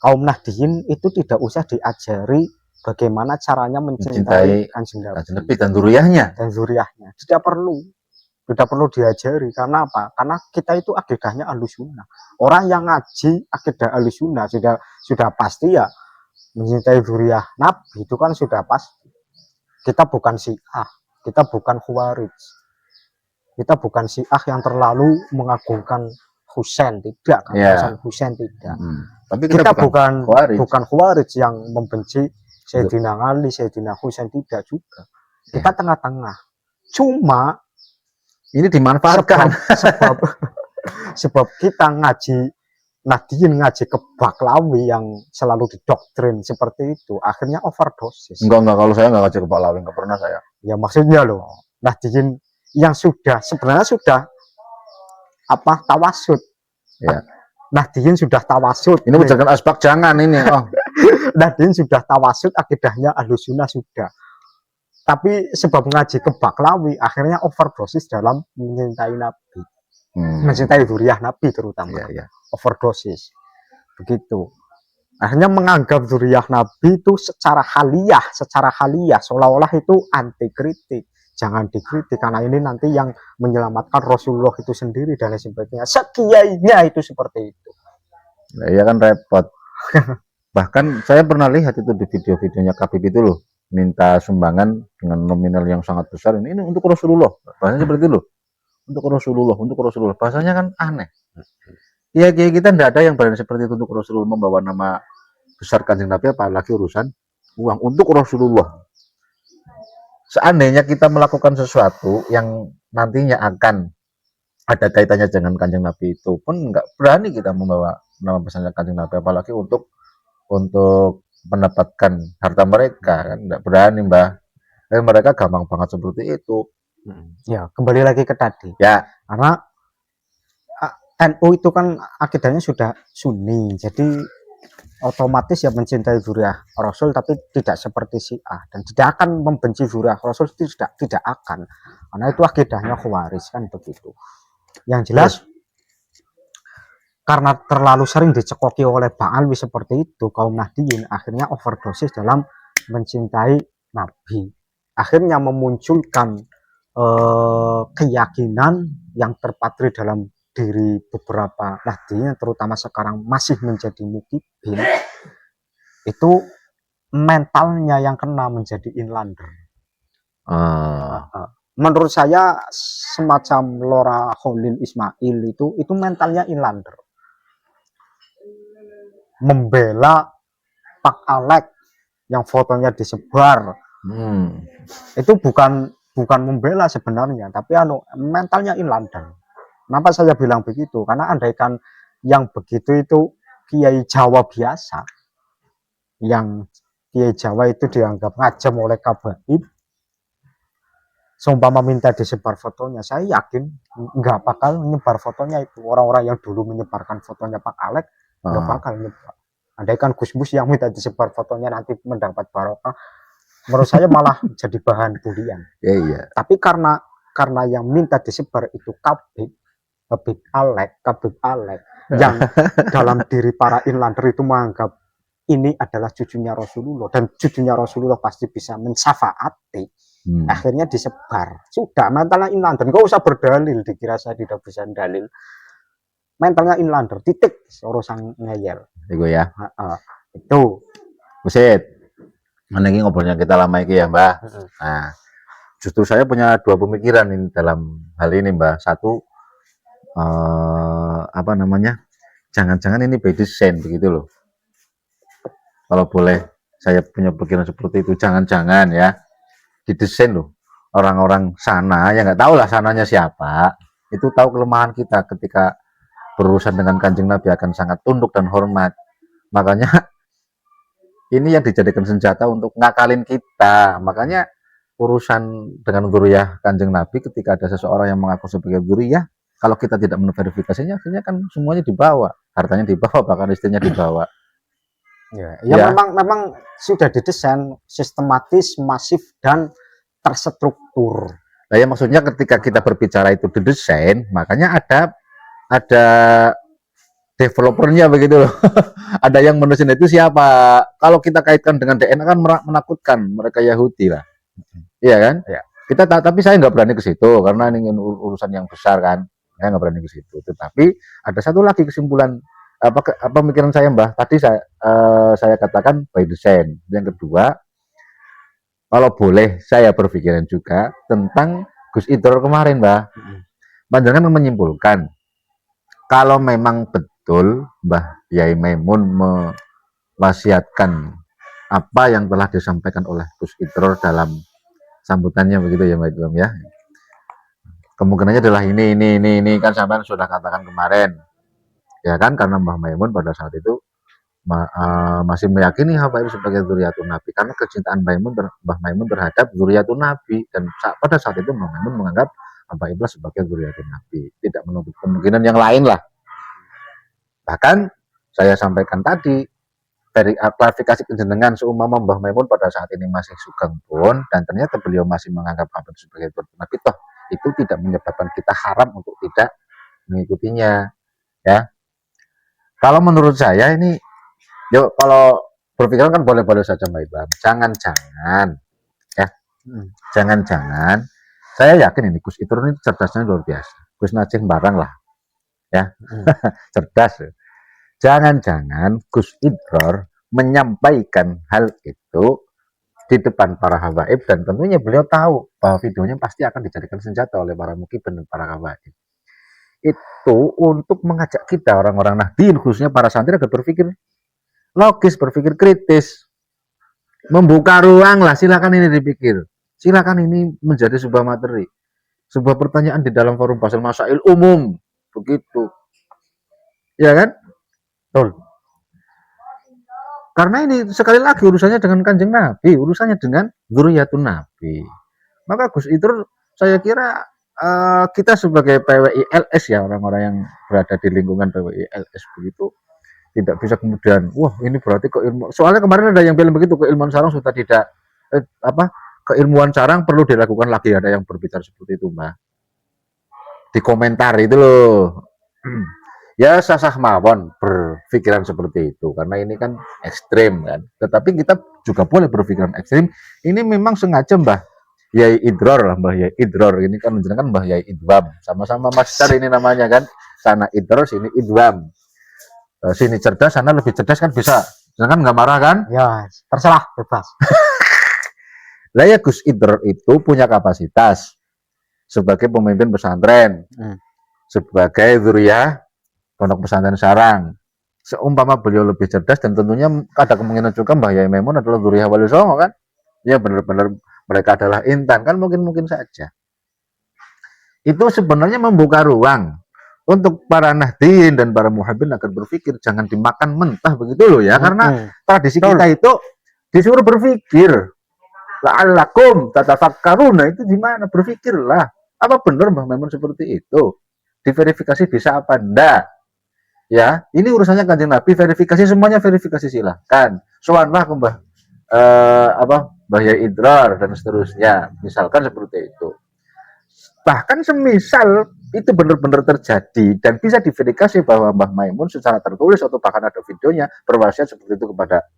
B: kaum Nahdiyin itu tidak usah diajari bagaimana caranya mencintai Kanjeng Nabi
A: dan dzurriyyahnya.
B: Tidak perlu diajari. Karena apa? Karena kita itu akidahnya Ahlussunnah. Orang yang ngaji akidah Ahlussunnah sudah pasti ya mencintai dzurriyyah Nabi, itu kan sudah pasti. Kita bukan Syiah, kita bukan Khawarij. Kita bukan Syiah yang terlalu mengagungkan Husain, tidak kan? Husain tidak.
A: Tapi
B: kita bukan Khawarij yang membenci Sayyidina Ali, Sayyidina Husain, tidak juga. Kita tengah-tengah. Cuma
A: ini dimanfaatkan
B: sebab kita Nahdiyin ngaji ke Baklawi yang selalu didoktrin seperti itu, akhirnya overdosis.
A: Enggak, kalau saya enggak ngaji ke Baklawi, enggak pernah saya.
B: Ya maksudnya loh, Nahdiyin yang sebenarnya sudah tawassud. Ya. Nahdiyin sudah tawassud.
A: Ini ucapan asbak jangan ini.
B: Nahdien sudah tawasud, akidahnya Ahlussunnah sudah. Tapi sebab ngaji ke Baklawi, akhirnya overdosis dalam mencintai Nabi. Mencintai zuriyah Nabi terutama. Overdosis. Begitu. Akhirnya menganggap zuriyah Nabi itu secara haliyah, seolah-olah itu anti kritik. Jangan dikritik karena ini nanti yang menyelamatkan Rasulullah itu sendiri dan lain sebagainya. Sekiainya itu seperti itu.
A: Nah, iya kan repot. Bahkan saya pernah lihat itu di video-videonya Khabib itu loh, minta sumbangan dengan nominal yang sangat besar. Ini untuk Rasulullah. Bahasanya seperti itu loh. Untuk Rasulullah. Bahasanya kan aneh. Ya kita tidak ada yang berani seperti itu untuk Rasulullah, membawa nama besar Kanjeng Nabi, apalagi urusan uang untuk Rasulullah. Seandainya kita melakukan sesuatu yang nantinya akan ada kaitannya dengan Kanjeng Nabi, itu pun nggak berani kita membawa nama besarnya Kanjeng Nabi, apalagi untuk mendapatkan harta mereka, kan nggak berani, Mbah. Mereka gampang banget seperti itu.
B: Ya, kembali lagi ke tadi.
A: Ya,
B: karena NU itu kan akidahnya sudah Sunni, jadi otomatis ya mencintai zuriyah Rasul, tapi tidak seperti Syiah, dan tidak akan membenci zuriyah Rasul, itu tidak akan, karena itu akidahnya Khawarij kan begitu. Yang jelas karena terlalu sering dicekoki oleh Bang Alwi seperti itu, kaum Nahdien akhirnya overdosis dalam mencintai Nabi, akhirnya memunculkan keyakinan yang terpatri dalam diri beberapa Nahdien, terutama sekarang masih menjadi mukibin, itu mentalnya yang kena menjadi inlander. Menurut saya semacam Lora Kholil Ismail itu mentalnya inlander, membela Pak Alek yang fotonya disebar. Itu bukan membela sebenarnya, tapi mentalnya inlander. Kenapa saya bilang begitu? Karena andaikan yang begitu itu Kiai Jawa biasa, yang Kiai Jawa itu dianggap ngajam oleh Kabaib, seumpama minta disebar fotonya, saya yakin nggak bakal menyebar fotonya itu. Orang-orang yang dulu menyebarkan fotonya Pak Alek nggak bakal nyebar. Andaikan Gus Mus yang minta disebar fotonya nanti mendapat barokah, menurut saya malah jadi bahan bulian.
A: Iya.
B: Tapi karena yang minta disebar itu Habib Alek yang dalam diri para inlander itu menganggap ini adalah cucunya Rasulullah, dan cucunya Rasulullah pasti bisa mensyafaati. Akhirnya disebar. Sudah, mentalnya inlander, nggak usah berdalil, dikira saya tidak bisa dalil. Mentalnya inlander, titik, urusan ngeyel.
A: Itu ya.
B: Itu.
A: Buset. Mana ini ngobrolnya kita lama ini ya, Mbak. Nah, justru saya punya dua pemikiran ini dalam hal ini, Mbak. Satu, jangan-jangan ini by design begitu loh. Kalau boleh saya punya pikiran seperti itu, jangan-jangan ya didesain loh orang-orang sana, ya nggak tahu lah sananya siapa, itu tahu kelemahan kita ketika berurusan dengan Kanjeng Nabi akan sangat tunduk dan hormat, makanya ini yang dijadikan senjata untuk ngakalin kita. Makanya urusan dengan zuriyah Kanjeng Nabi, ketika ada seseorang yang mengaku sebagai zuriyah, kalau kita tidak memverifikasinya, akhirnya kan semuanya dibawa, hartanya dibawa, bahkan istrinya dibawa.
B: Ya. Memang sudah didesain sistematis, masif, dan terstruktur.
A: Nah, ya maksudnya ketika kita berbicara itu didesain, makanya ada developernya begitu loh. Ada yang mendesain itu siapa? Kalau kita kaitkan dengan DNA kan menakutkan, mereka Yahudi lah. Iya kan?
B: Ya.
A: Tapi saya nggak berani ke situ karena ini urusan yang besar kan. Saya nggak berani ke situ. Tetapi ada satu lagi kesimpulan apa pemikiran saya, Mbah. Tadi saya katakan by design. Yang kedua, kalau boleh saya berpikiran juga tentang Gus Idror kemarin, Mbah. Panjenengan menyimpulkan kalau memang betul Mbah Yai Maimun mewasiatkan apa yang telah disampaikan oleh Gus Idror dalam sambutannya begitu ya, Mbak Idrom ya. Kemungkinannya adalah ini kan sampean sudah katakan kemarin. Ya kan, karena Mbah Maimun pada saat itu masih meyakini Habaib sebagai zuriatun Nabi, karena kecintaan Mbah Maimun terhadap zuriatun Nabi, dan pada saat itu Mbah Maimun menganggap Habaib sebagai zuriatun Nabi, tidak menutup kemungkinan yang lain lah. Bahkan saya sampaikan tadi, klarifikasi kejenengan seumpama Mbah Maimun pada saat ini masih sugeng pun dan ternyata beliau masih menganggap Habib sebagai turut Nabi, toh itu tidak menyebabkan kita haram untuk tidak mengikutinya, ya. Kalau menurut saya ini, yuk kalau berpikiran kan boleh-boleh saja Mbak Ibam. Jangan-jangan, ya, jangan-jangan. Saya yakin ini Gus Itur ini cerdasnya luar biasa. Gus Najih barang lah, ya, cerdas. Jangan-jangan Gus Idur menyampaikan hal itu di depan para habaib dan tentunya beliau tahu bahwa videonya pasti akan dijadikan senjata oleh para mukibin dan para habaib. Itu untuk mengajak kita orang-orang nahdien khususnya para santri agar berpikir logis, berpikir kritis, membuka ruang lah, silakan ini dipikir, silakan ini menjadi sebuah materi, sebuah pertanyaan di dalam forum Bahasan Masail umum, begitu, ya kan? Betul. Karena ini sekali lagi urusannya dengan Kanjeng Nabi, urusannya dengan dzurriyyatun Nabi. Maka Gus Idur, saya kira kita sebagai PWI LS ya, orang-orang yang berada di lingkungan PWI LS begitu, tidak bisa kemudian, wah ini berarti keilmuan. Soalnya kemarin ada yang bilang begitu, keilmuan sarang sudah tidak, keilmuan sarang perlu dilakukan lagi, ada yang berbicara seperti itu Mbak. Di komentar itu loh. Ya sah-sah mawon berpikiran seperti itu, karena ini kan ekstrim kan. Tetapi kita juga boleh berpikiran ekstrim. Ini memang sengaja Mbah Yai Idror lah, Mbah Yai Idror ini kan menjelaskan Mbah Yai Idwam, sama-sama master ini namanya kan, sana Idror sini Idwam, sini cerdas sana lebih cerdas kan bisa, kan nggak marah kan?
B: Ya terserah, bebas.
A: Lah ya Gus Idror itu punya kapasitas sebagai pemimpin pesantren, sebagai dzurriyyah pondok pesantren sarang. Seumpama beliau lebih cerdas dan tentunya ada kemungkinan juga Mbah Yai Maimun adalah dzurriyyah Wali Songo kan? Ya benar-benar mereka adalah intan kan, mungkin saja. Itu sebenarnya membuka ruang untuk para nahdien dan para muhibbin agar berpikir, jangan dimakan mentah begitu loh ya, karena tradisi kita itu disuruh berpikir. La'allakum tatafakkaruna, itu gimana, berpikirlah. Apa benar Mbah Maimun seperti itu? Diverifikasi bisa apa enggak? Ya, ini urusannya Kanjeng Nabi, verifikasi semuanya verifikasi silahkan. Soalnya ke Mbah Yai Idrar dan seterusnya, misalkan seperti itu. Bahkan semisal itu benar-benar terjadi dan bisa diverifikasi bahwa Mbah Maimun secara tertulis atau bahkan ada videonya berwasiat seperti itu kepada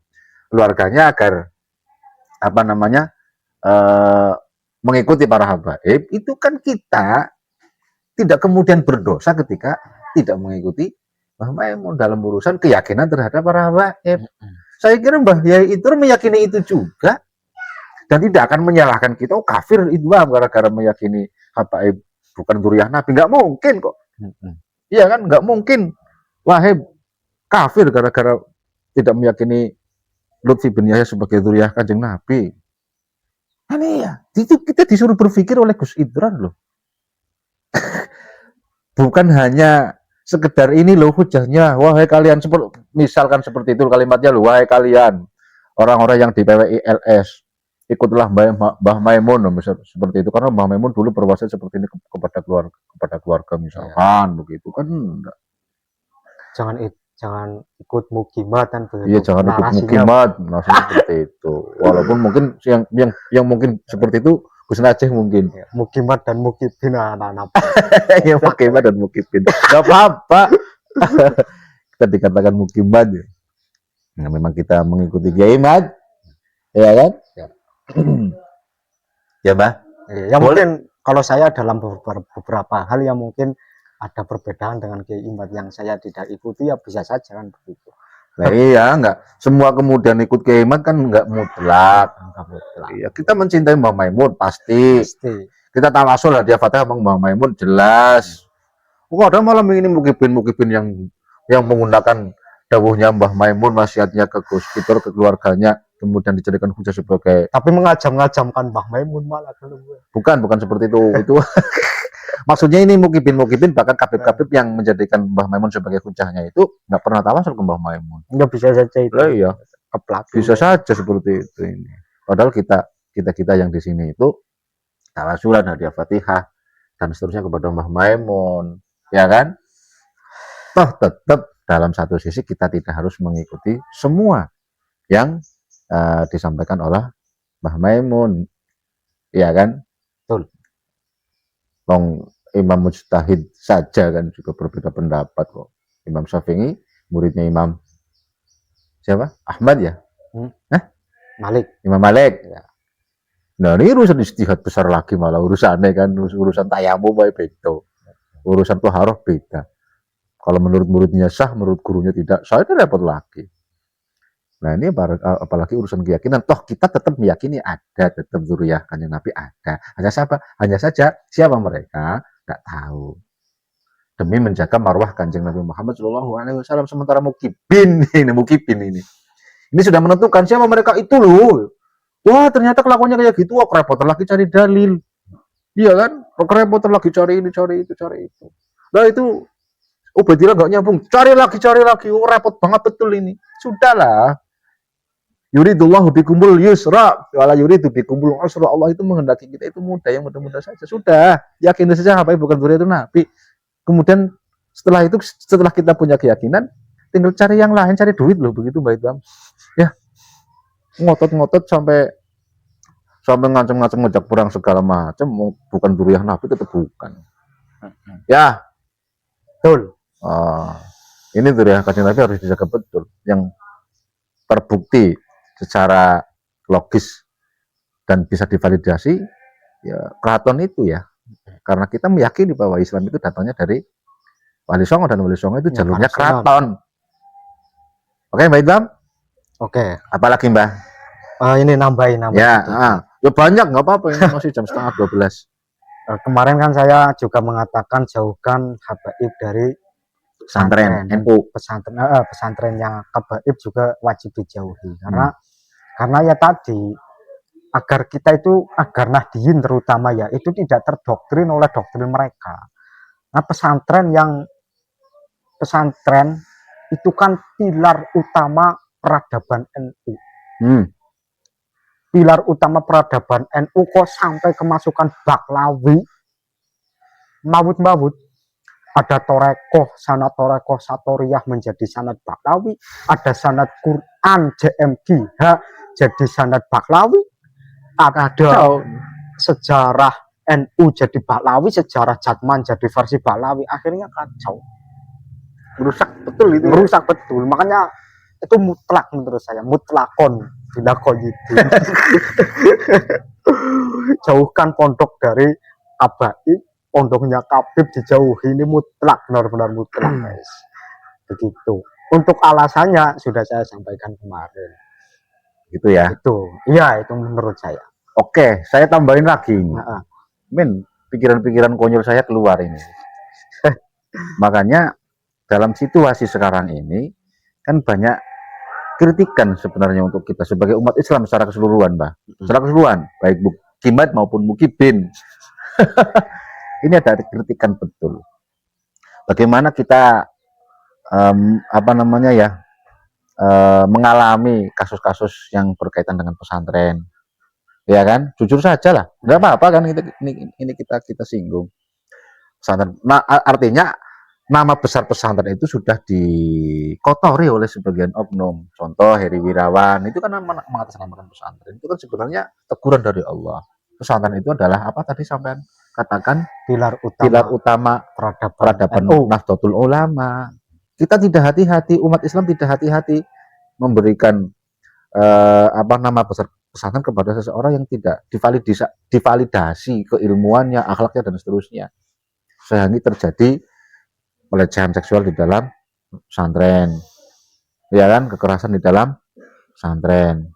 A: keluarganya agar mengikuti para habaib, itu kan kita tidak kemudian berdosa ketika tidak mengikuti Mbah Maimun dalam urusan keyakinan terhadap para habaib. Saya kira Mbah Yai itu meyakini itu juga dan tidak akan menyalahkan kita, oh kafir itu gara-gara meyakini habaib bukan dzurriyyah Nabi, nggak mungkin kok. Iya kan, nggak mungkin Wahib kafir gara-gara tidak meyakini Lutfi bin Yahya sebagai dzurriyyah Kanjeng Nabi. Aneh ya, itu kita disuruh berpikir oleh Gus Idrar loh. Bukan hanya sekedar ini loh hujahnya, wahai kalian, misalkan seperti itu kalimatnya loh, wahai kalian orang-orang yang di PWI LS, ikutlah Mbah Maimun seperti itu, karena Mbah Maimun dulu berwasiat seperti ini kepada keluarga misalkan ya. Begitu kan enggak.
B: Jangan ikut mukimat kan begitu.
A: Iya, jangan ikut mukimat, maksudnya seperti itu. Walaupun mungkin yang mungkin seperti itu Gus Najih mungkin.
B: Ya, mukimat dan mukibin anak-anak.
A: Ya mukimat dan mukibin. Enggak apa-apa. Kita dikatakan mukimat ya. Nah, memang kita mengikuti Kiai Mat. Ya kan? Ya. Ya, Mbah.
B: Ya mungkin kalau saya dalam beberapa hal yang mungkin ada perbedaan dengan Kiai Imad yang saya tidak ikuti, ya bisa saja kan begitu.
A: Nah, iya, enggak semua kemudian ikut Kiai Imad kan enggak mutlak. Iya, kita mencintai Mbah Maimun pasti. Kita tawasul hadiah Fatihah Mbah Maimun jelas. Kok ada malah ini mukibin yang menggunakan dawuhnya Mbah Maimun, wasiatnya ke Gus Idur, ke keluarganya, kemudian dijadikan hujah sebagai,
B: tapi mengajam-ngajamkan Mbah Maimun malah belum.
A: Bukan seperti itu. Itu maksudnya ini mukibin bahkan kabib-kabib yang menjadikan Mbah Maimun sebagai hujahnya itu nggak pernah tawasul ke Mbah Maimun.
B: Nggak bisa saja itu.
A: Lah iya, bisa saja seperti itu ini. Padahal kita yang di sini itu tawasulan hadiah Fatihah dan seterusnya kepada Mbah Maimun, ya kan? Toh tetap dalam satu sisi kita tidak harus mengikuti semua yang disampaikan oleh Mbah Maimun, ya kan?
B: Betul.
A: Wong Imam Mujtahid saja kan juga berbeda pendapat kok. Imam Syafi'i muridnya Imam siapa? Ahmad ya?
B: Malik.
A: Imam Malik. Ya. Nah ini urusan ijtihad besar lagi malah urusannya kan, urusan tayamum beda, urusan toharoh beda. Kalau menurut muridnya sah, menurut gurunya tidak sah, itu repot lagi. Nah ini apalagi urusan keyakinan. Toh kita tetap meyakini ada, tetap zuriyah kanjeng Nabi ada. Hanya saja siapa mereka nggak tahu. Demi menjaga marwah kanjeng Nabi Muhammad SAW. Sementara mukibin ini sudah menentukan siapa mereka itu loh. Wah ternyata kelakuannya kayak gitu, wah kerepotan lagi cari dalil. Iya kan? Kerepotan lagi cari ini, cari itu, cari itu. Nah itu Ubaidillah nggak nyambung, cari lagi, oh, repot banget betul ini. Sudahlah. Yuridullahu bikumul yusra, wala yuridu bikumul usra. Allah itu menghendaki kita itu mudah, yang mudah-mudah saja. Sudah, yakin saja apa bukan zuriat itu Nabi. Kemudian setelah itu, setelah kita punya keyakinan, tinggal cari yang lain, cari duit loh, begitu Mbak Ibam. Ya, ngotot-ngotot sampai ngacem-ngacem ngejak perang segala macam, bukan zuriat Nabi tetap bukan. Ya,
B: Betul.
A: Ini zuriat kanjeng Nabi harus dijaga betul. Yang terbukti secara logis dan bisa divalidasi ya keraton itu ya, karena kita meyakini bahwa Islam itu datangnya dari Wali Songo dan Wali Songo itu jalurnya keraton. Oke Mbak Idam?
B: Oke.
A: Apalagi Mbak?
B: Ini nambahin.
A: Ya, ya banyak nggak apa-apa, ini masih jam setengah 12.
B: Kemarin kan saya juga mengatakan jauhkan habaib dari
A: pesantren NU.
B: Pesantren yang habaib juga wajib dijauhi karena ya tadi agar kita itu agar Nahdliyin terutama ya itu tidak terdoktrin oleh doktrin mereka. Nah pesantren itu kan pilar utama peradaban NU. Pilar utama peradaban NU kok sampai kemasukan Baklawi, mawut ada torekoh, sanad torekoh Satoriyah menjadi sanad Baklawi, ada sanad Quran JMGH jadi sanad Baklawi, ada sejarah NU jadi Baklawi, sejarah Jatman jadi versi Baklawi, akhirnya kacau,
A: Merusak betul itu.
B: Merusak betul, makanya itu mutlak menurut saya, mutlakon bila koyidin. Jauhkan pondok dari habaib, pondoknya Kabib dijauhi, ini mutlak, benar-benar mutlak guys. Begitu. Untuk alasannya sudah saya sampaikan kemarin.
A: Gitu ya.
B: Itu. Iya, itu menurut saya.
A: Oke, saya tambahin lagi ini. Pikiran-pikiran konyol saya keluar ini. Makanya dalam situasi sekarang ini kan banyak kritikan sebenarnya untuk kita sebagai umat Islam secara keseluruhan, Mbak. Secara keseluruhan, baik Mukimat maupun Mukibin. Ini ada kritikan betul. Bagaimana kita mengalami kasus-kasus yang berkaitan dengan pesantren, ya kan? Jujur saja lah, nggak apa-apa kan ini kita singgung pesantren. Nah, artinya nama besar pesantren itu sudah dikotori oleh sebagian oknum. Contoh Heri Wirawan itu kan mengatasnamakan pesantren. Itu kan sebenarnya teguran dari Allah. Pesantren itu adalah apa tadi sampean katakan? Pilar utama peradaban Nahdlatul Ulama. Kita tidak hati-hati, umat Islam tidak hati-hati memberikan nama besar pesantren kepada seseorang yang tidak divalidasi keilmuannya, akhlaknya dan seterusnya. Sehingga terjadi pelecehan seksual di dalam pesantren, ya kan, kekerasan di dalam pesantren,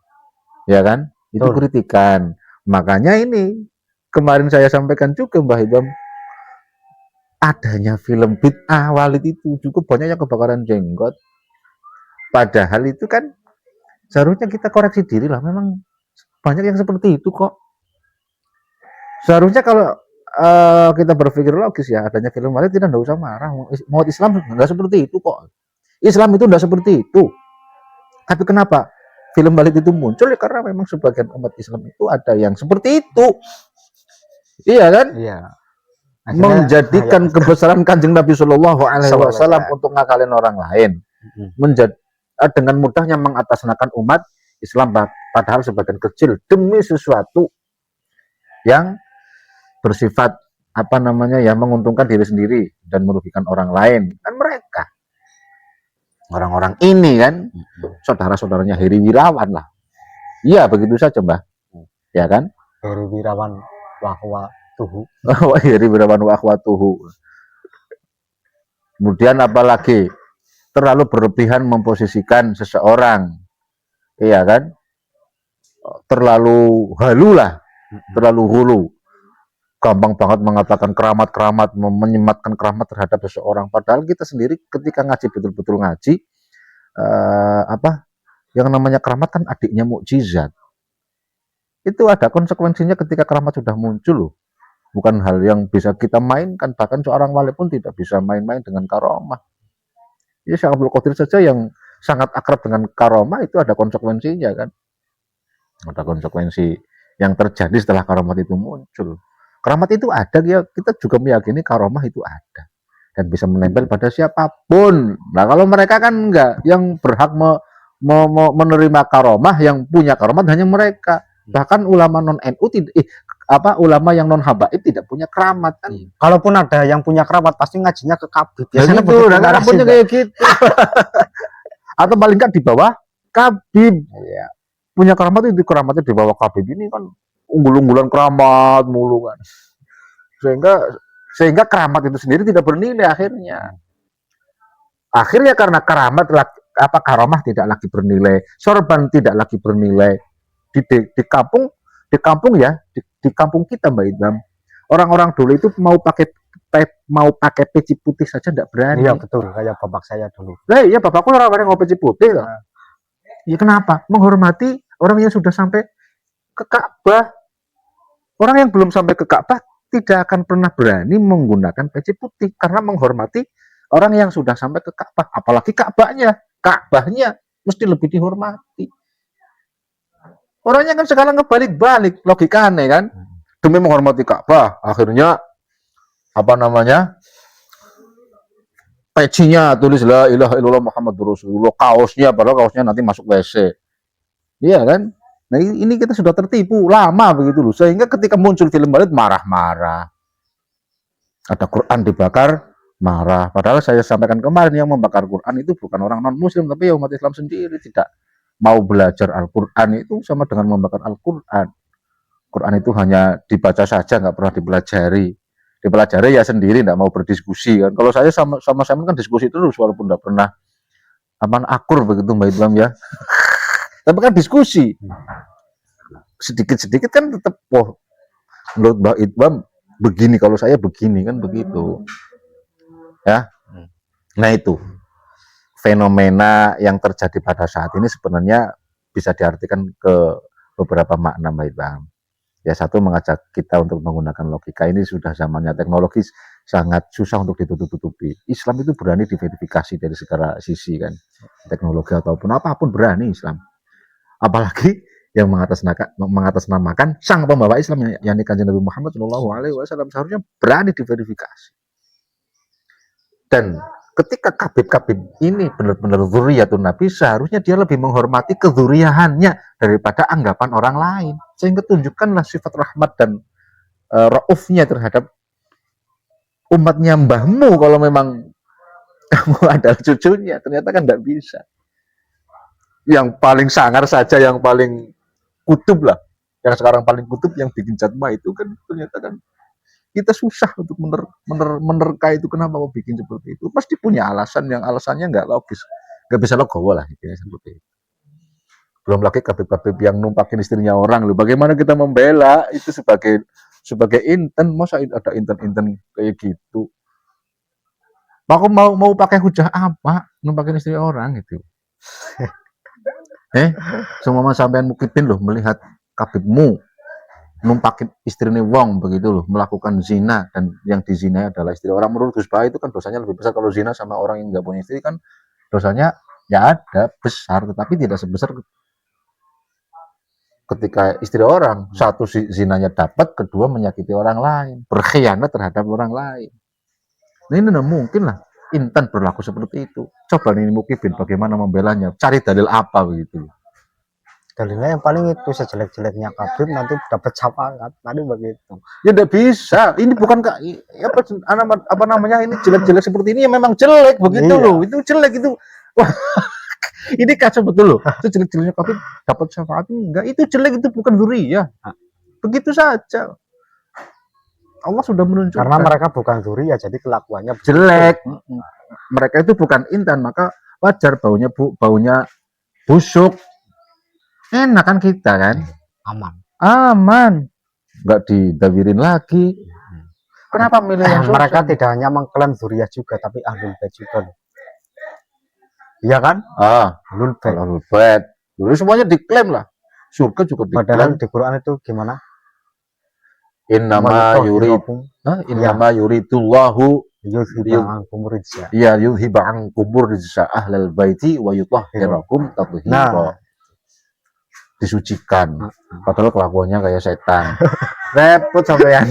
A: ya kan, itu kritikan. Makanya ini kemarin saya sampaikan juga Mbah Ibam, adanya film bid'ah Walid itu cukup banyak yang kebakaran jenggot, padahal itu kan seharusnya kita koreksi diri lah, memang banyak yang seperti itu kok. Seharusnya kalau kita berpikir logis ya, adanya film Walid tidak usah marah. Mau Islam nggak seperti itu kok. Islam itu nggak seperti itu. Tapi kenapa film Walid itu muncul? Ya karena memang sebagian umat Islam itu ada yang seperti itu. Iya kan?
B: Iya.
A: Menjadikan kebesaran Kanjeng Nabi Shallallahu Alaihi Wasallam untuk ngakalin orang lain. Dengan mudahnya mengatasnamakan umat Islam, padahal sebagian kecil demi sesuatu yang bersifat apa namanya ya, menguntungkan diri sendiri dan merugikan orang lain, kan mereka orang-orang ini kan saudara-saudaranya Heri Wirawan lah. Iya begitu saja Mbah, ya kan?
B: Heri Wirawan wahwa tuhu.
A: Heri Wirawan wahwatuhu. Kemudian apalagi terlalu berlebihan memposisikan seseorang, iya kan? Terlalu halu lah, terlalu hulu. Gampang banget mengatakan keramat-keramat, menyematkan keramat terhadap seseorang. Padahal kita sendiri ketika ngaji betul-betul ngaji, apa yang namanya keramat kan adiknya mukjizat. Itu ada konsekuensinya ketika keramat sudah muncul loh. Bukan hal yang bisa kita mainkan, bahkan seorang wali pun tidak bisa main-main dengan karomah. Ya Syekh Abdul Qadir saja yang sangat akrab dengan karomah itu ada konsekuensinya kan. Ada konsekuensi yang terjadi setelah karamat itu muncul. Karamat itu ada, ya kita juga meyakini karomah itu ada dan bisa menempel pada siapapun. Nah kalau mereka kan enggak, yang berhak menerima karomah, yang punya karomah hanya mereka. Bahkan ulama non NU tidak, ulama yang non habaib tidak punya keramat kan.
B: Kalaupun ada yang punya keramat pasti ngajinya ke kabib.
A: Biasanya gitu, nah, punya kayak gitu. Atau paling kan di bawah kabib. Ya. Punya keramat itu keramatnya di bawah kabib ini kan unggul-unggulan keramat mulu kan. Sehingga keramat itu sendiri tidak bernilai akhirnya. Akhirnya karena keramat karomah tidak lagi bernilai, sorban tidak lagi bernilai. Di kampung ya, di kampung kita Mbak Idam, orang-orang dulu itu mau pakai peci putih saja tidak berani.
B: Iya betul, kayak bapak saya dulu.
A: Lah iya bapakku orang-orang mau peci putih loh. Ya kenapa? Menghormati orang yang sudah sampai ke Ka'bah. Orang yang belum sampai ke Ka'bah tidak akan pernah berani menggunakan peci putih karena menghormati orang yang sudah sampai ke Ka'bah. Apalagi Ka'bahnya mesti lebih dihormati. Orangnya kan sekarang kebalik-balik logikanya kan. Demi menghormati Ka'bah, akhirnya apa namanya? Pecinya tulis la ilaha illallah Muhammadur Rasulullah, kaosnya padahal kaosnya nanti masuk WC. Iya kan? Nah ini kita sudah tertipu lama begitu loh, sehingga ketika muncul film Maulid marah-marah. Ada Quran dibakar, marah. Padahal saya sampaikan kemarin yang membakar Quran itu bukan orang non muslim tapi umat Islam sendiri, tidak mau belajar Al-Quran itu sama dengan membakar Al-Quran. Quran itu hanya dibaca saja, nggak pernah dipelajari. Dipelajari ya sendiri, nggak mau berdiskusi kan. Kalau saya sama kan diskusi terus walaupun nggak pernah akur begitu Mbak Idam ya. Tapi kan diskusi sedikit-sedikit kan tetap menurut Mbak Idam begini, kalau saya begini kan begitu ya. Nah itu fenomena yang terjadi pada saat ini sebenarnya bisa diartikan ke beberapa makna Mbak Idam. Ya satu, mengajak kita untuk menggunakan logika. Ini sudah zamannya teknologis, sangat susah untuk ditutup-tutupi. Islam itu berani diverifikasi dari segala sisi kan, teknologi ataupun apapun berani Islam. Apalagi yang mengatasnamakan sang pembawa Islam yang Kanjeng Nabi Muhammad SAW seharusnya berani diverifikasi. Dan ketika kabib-kabib ini benar-benar dzurriyyatun Nabi, seharusnya dia lebih menghormati kedzurriyahannya daripada anggapan orang lain. Sehingga tunjukkanlah sifat rahmat dan raufnya terhadap umatnya mbahmu kalau memang kamu adalah cucunya. Ternyata kan tidak bisa. Yang paling sangar saja, yang paling kutub lah, yang sekarang paling kutub yang bikin jatmah itu kan ternyata kan kita susah untuk menerka itu, kenapa mau bikin seperti itu. Pasti punya alasan yang alasannya nggak logis, nggak bisa logowo lah intinya seperti itu. Belum lagi kabib-kabib yang numpakin istrinya orang loh. Bagaimana kita membela itu sebagai inten, masa ada inten kayak gitu. Aku mau pakai hujah apa numpakin istri orang gitu. Semua sampean mukipin loh melihat kabibmu numpakin istrinya wong begitu loh, melakukan zina, dan yang dizina adalah istri orang. Menurut Gus Baha itu kan dosanya lebih besar. Kalau zina sama orang yang nggak punya istri kan dosanya ya ada besar, tetapi tidak sebesar ketika istri orang. Satu zinanya dapat, kedua menyakiti orang lain, berkhianat terhadap orang lain. Nah ini tidak mungkin lah intan berlaku seperti itu. Coba nih mukibin bagaimana membelanya, cari dalil apa begitu.
B: Dalilnya yang paling itu sejelek-jeleknya Khabib nanti dapat syafaat, tadi begitu.
A: Ya tidak bisa. Ini bukan apa namanya, ini jelek-jelek seperti ini ya memang jelek begitu
B: Iya.
A: loh. Itu jelek itu. Wah, ini kacau betul loh. Itu jelek-jeleknya Khabib dapat syafaat enggak? Itu jelek, itu bukan dzurriyyah. Begitu saja. Allah sudah menunjukkan.
B: Karena mereka bukan dzurriyyah, jadi kelakuannya
A: jelek. Mereka itu bukan intan, maka wajar baunya busuk. Enak kan kita kan? Aman. Nggak didawirin lagi. Kenapa milih yang
B: mereka tidak hanya mengklaim dzurriyyah juga, tapi ahlul bait juga loh. Iya kan?
A: Ahlul bait. Dulu semuanya diklaim lah. Surga juga diklaim.
B: Padahal di Quran itu gimana?
A: Innama yuridullahu yudhiba ankum rijsa ahlal baiti wa yutahhirakum tathhira. Disucikan. Padahal kelakuannya kayak setan. Repot sampean.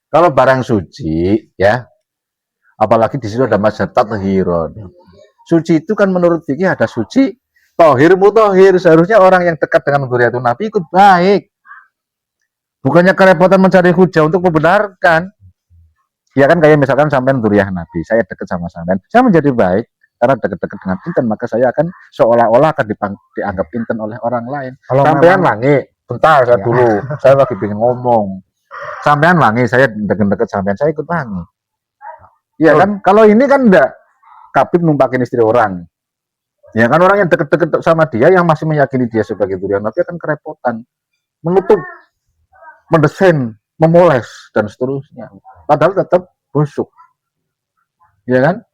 A: Kalau barang suci ya, apalagi di situ ada mazhab tathhiron. Suci itu kan menurut fikih ada suci, tohir, mutohir. Seharusnya orang yang dekat dengan dzurriyyatun Nabi ikut baik. Bukannya kerepotan mencari hujah untuk membenarkan. Ya kan kayak misalkan sampean dzurriyyah Nabi, saya dekat sama sampean, saya menjadi baik karena dekat-dekat dengan inten, maka saya akan seolah-olah akan dianggap inten oleh orang lain. Kalau sampean wangi, bentar saya dulu, saya lagi pengen ngomong. Sampean wangi, saya dekat-dekat sampean, saya ikut wangi. Iya kan? Kalau ini kan enggak. Khabib numpakin istri orang. Ya kan, orang yang dekat-dekat sama dia, yang masih meyakini dia sebagai dzurriyyah Nabi akan kerepotan. Menutup, mendesain, memoles, dan seterusnya. Padahal tetap busuk. Ya kan?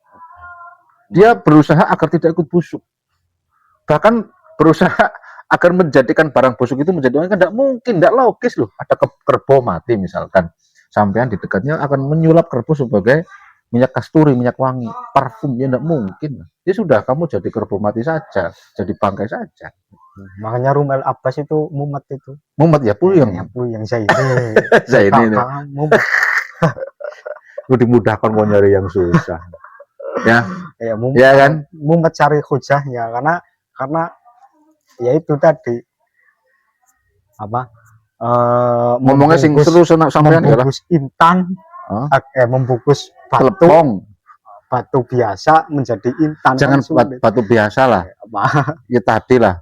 A: Dia berusaha agar tidak ikut busuk. Bahkan berusaha agar menjadikan barang busuk itu menjadi orang, kan tidak mungkin, tidak logis loh. Ada kerbau mati misalkan. Sampean di dekatnya akan menyulap kerbau sebagai minyak kasturi, minyak wangi, parfum, ya tidak mungkin. Ya sudah, kamu jadi kerbau mati saja, jadi bangkai saja.
B: Makanya Rumel Abbas itu mumet itu.
A: Mumet ya, puyeng.
B: Ya, puyeng saya ini.
A: Saya ini. Lu dimudahkan mau nyari yang susah. Ya,
B: mumet,
A: ya kan?
B: Mumet cari hujahnya karena ya itu tadi apa?
A: Ngomongnya sing seru sampean ya lah.
B: Membungkus intan, membungkus batu biasa menjadi intan.
A: Jangan batu biasa lah. Ya tadi lah.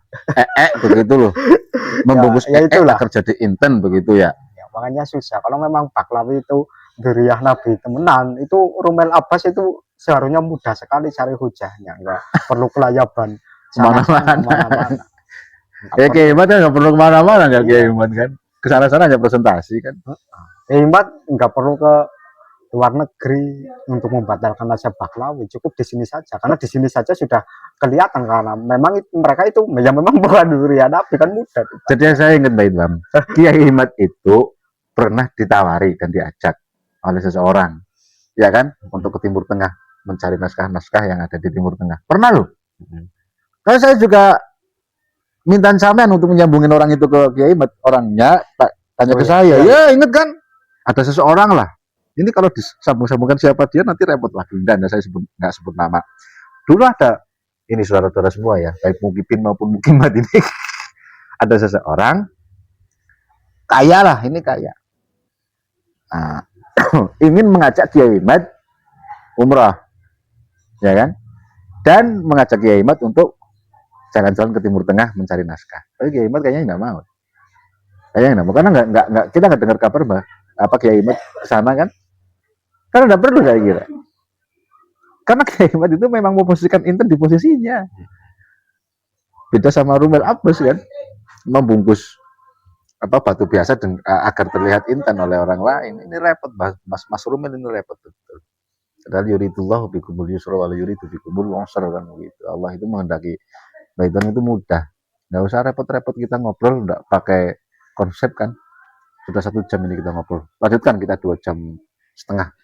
A: Begitu loh. Membungkus
B: ya itulah
A: agar jadi intan begitu ya.
B: Makanya susah. Kalau memang Baklawi itu dzurriyyah Nabi temenan, itu Rumel Abbas itu seharusnya mudah sekali cari hujahnya, enggak perlu kelayaban
A: kemana-mana. Ya Kiai Imad kan nggak perlu kemana-mana ya Kiai Imad kan. Kesana-sana aja presentasi kan.
B: Imad nggak perlu ke luar negeri untuk membatalkan mazhab Baklawi, cukup di sini saja, karena di sini saja sudah kelihatan karena memang mereka itu ya memang bukan dzurriyyah Nabi, kan mudah.
A: Jadi saya ingat Mbak Imam, Kiai Imad itu pernah ditawari dan diajak oleh seseorang, ya kan, untuk ke Timur Tengah mencari naskah-naskah yang ada di Timur Tengah. Pernah loh. Kalau saya juga minta sampean untuk menyambungin orang itu ke Kiai Imad, orangnya tanya ke saya, ya inget kan, ada seseorang lah. Ini kalau disambung-sambungkan siapa dia nanti repot lagi. Dan saya nggak sebut nama. Dulu ada, ini saudara-saudara semua ya, baik mukipin maupun mukimat ini, ada seseorang kaya lah, ini kaya. Nah, ingin mengajak Kiai Imad umrah, ya kan? Dan mengajak Kiai Imad untuk jalan-jalan ke Timur Tengah mencari naskah. Tapi Kiai Imad kayaknya nggak mau. Karena kita nggak dengar kabar apa Kiai Imad kesana kan? Karena nggak perlu saya kira. Karena Kiai Imad itu memang memposisikan inten di posisinya. Beda sama Rumel Abbas kan, membungkus batu biasa agar terlihat inten oleh orang lain. Ini repot, Mas Rumel ini repot betul. Padahal yuridullahu bikumul yusra wa la yuridu bikumul usra kan begitu. Allah itu menghendaki baitan itu mudah. Nggak usah repot-repot kita ngobrol, nggak pakai konsep kan. Sudah 1 jam ini kita ngobrol. Lanjutkan kita 2 jam setengah.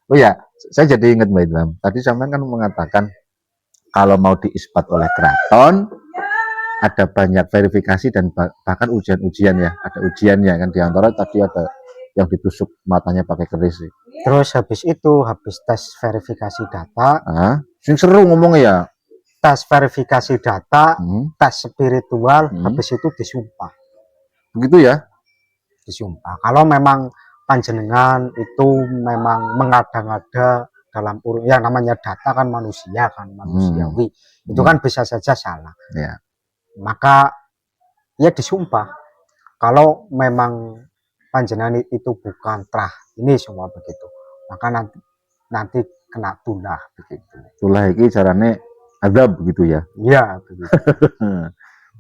A: Oh ya, saya jadi ingat Mbak Ilham. Tadi sampean kan mengatakan kalau mau diisbat oleh keraton ada banyak verifikasi dan bahkan ujian-ujian ya. Ada ujiannya kan, diantara tadi ada yang ditusuk matanya pakai keris.
B: Terus habis itu, habis tes verifikasi data,
A: Sing seru ngomongnya ya.
B: tes verifikasi data, tes spiritual,
A: Hmm.
B: habis itu disumpah.
A: Begitu ya?
B: Disumpah. Kalau memang panjenengan itu memang mengada-ngada dalam yang namanya data kan manusia kan, manusiawi. Itu kan bisa saja salah.
A: Ya.
B: Maka ya disumpah. Kalau memang panjenengan itu bukan trah, ini semua begitu. Maka nanti kena tulah begitu.
A: Tulah iki carane ada begitu ya?
B: Iya begitu.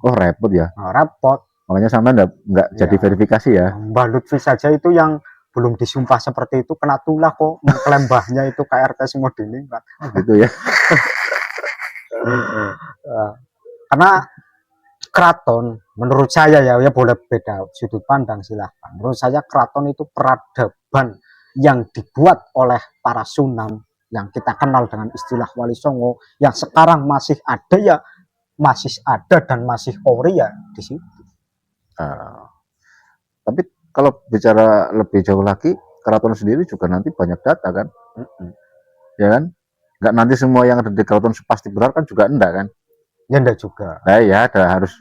A: Oh repot ya?
B: Nah, repot.
A: Makanya sama nggak jadi verifikasi ya?
B: Mbak Lutfi saja itu yang belum disumpah seperti itu kena tulah kok, mengklaim mbahnya itu KRT Semodini Pak.
A: Gitu ya?
B: Karena keraton menurut saya ya boleh beda sudut pandang silahkan. Menurut saya keraton itu peradaban yang dibuat oleh para Sunan yang kita kenal dengan istilah Wali Songo yang sekarang masih ada ya, masih ada dan masih ori ya di situ.
A: Tapi kalau bicara lebih jauh lagi, keraton sendiri juga nanti banyak data kan? Ya kan? Nggak nanti semua yang ada di keraton pasti benar kan juga enggak kan?
B: Ya enggak juga.
A: Nah ya ada harus.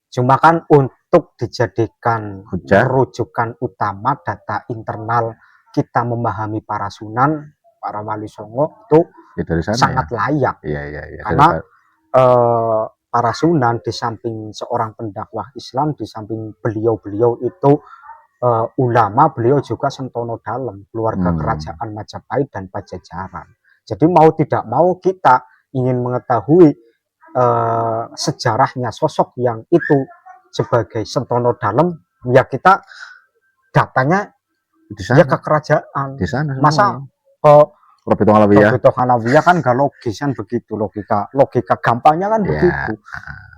B: Cuma kan untuk dijadikan
A: Hujah.
B: rujukan utama data internal kita memahami para Sunan, para Wali Songo itu
A: ya dari sana,
B: sangat layak.
A: Iya.
B: Karena para Sunan di samping seorang pendakwah Islam, di samping beliau itu ulama, beliau juga sentono dalam keluarga kerajaan Majapahit dan Pajajaran. Jadi mau tidak mau kita ingin mengetahui sejarahnya sosok yang itu sebagai sentono dalam, ya kita datanya
A: di sana,
B: ya ke kerajaan.
A: di sana
B: masa
A: ke
B: Robitok Halawiyah kan gak logis kan begitu, logika gampangnya kan begitu.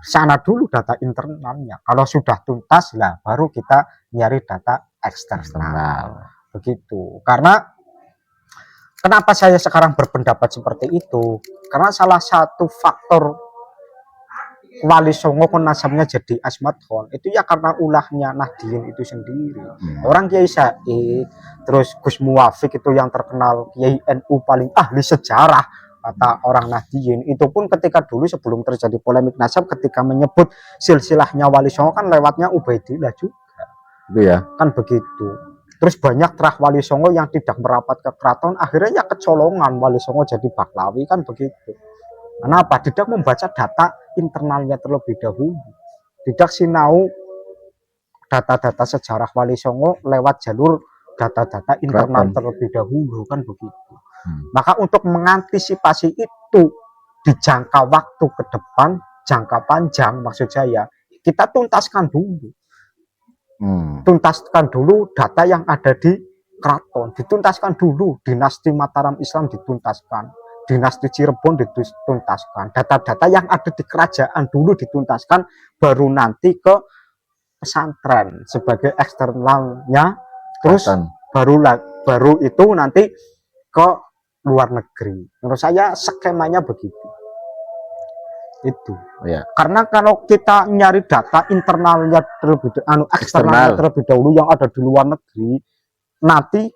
B: Sana dulu data internalnya, kalau sudah tuntas lah baru kita nyari data eksternal. Begitu. Karena kenapa saya sekarang berpendapat seperti itu, karena salah satu faktor Wali Songo kon nasabnya jadi Asmat Khan itu ya karena ulahnya Nahdien itu sendiri. Orang Kiai Said, terus Gus Muwafiq itu yang terkenal Kiai NU paling ahli sejarah kata orang Nahdien. Itu pun ketika dulu sebelum terjadi polemik nasab ketika menyebut silsilahnya Wali Songo kan lewatnya Ubaidillah juga.
A: Ya.
B: Kan begitu. Terus banyak terah Wali Songo yang tidak merapat ke keraton, akhirnya ya kecolongan Wali Songo jadi Pahlawi kan begitu. Kenapa? Tidak membaca data internalnya terlebih dahulu. Tidak sinau data-data sejarah Wali Songo lewat jalur data-data internal terlebih dahulu kan begitu. Maka untuk mengantisipasi itu di jangka waktu ke depan, jangka panjang maksud saya, kita tuntaskan dulu. Tuntaskan dulu data yang ada di keraton, dituntaskan dulu dinasti Mataram Islam dituntaskan. Dinasti Cirebon dituntaskan, data-data yang ada di kerajaan dulu dituntaskan, baru nanti ke pesantren sebagai eksternalnya, terus baru itu nanti ke luar negeri. Menurut saya skemanya begitu. Itu.
A: Ya.
B: Karena kalau kita nyari data internalnya eksternalnya terlebih dahulu yang ada di luar negeri, nanti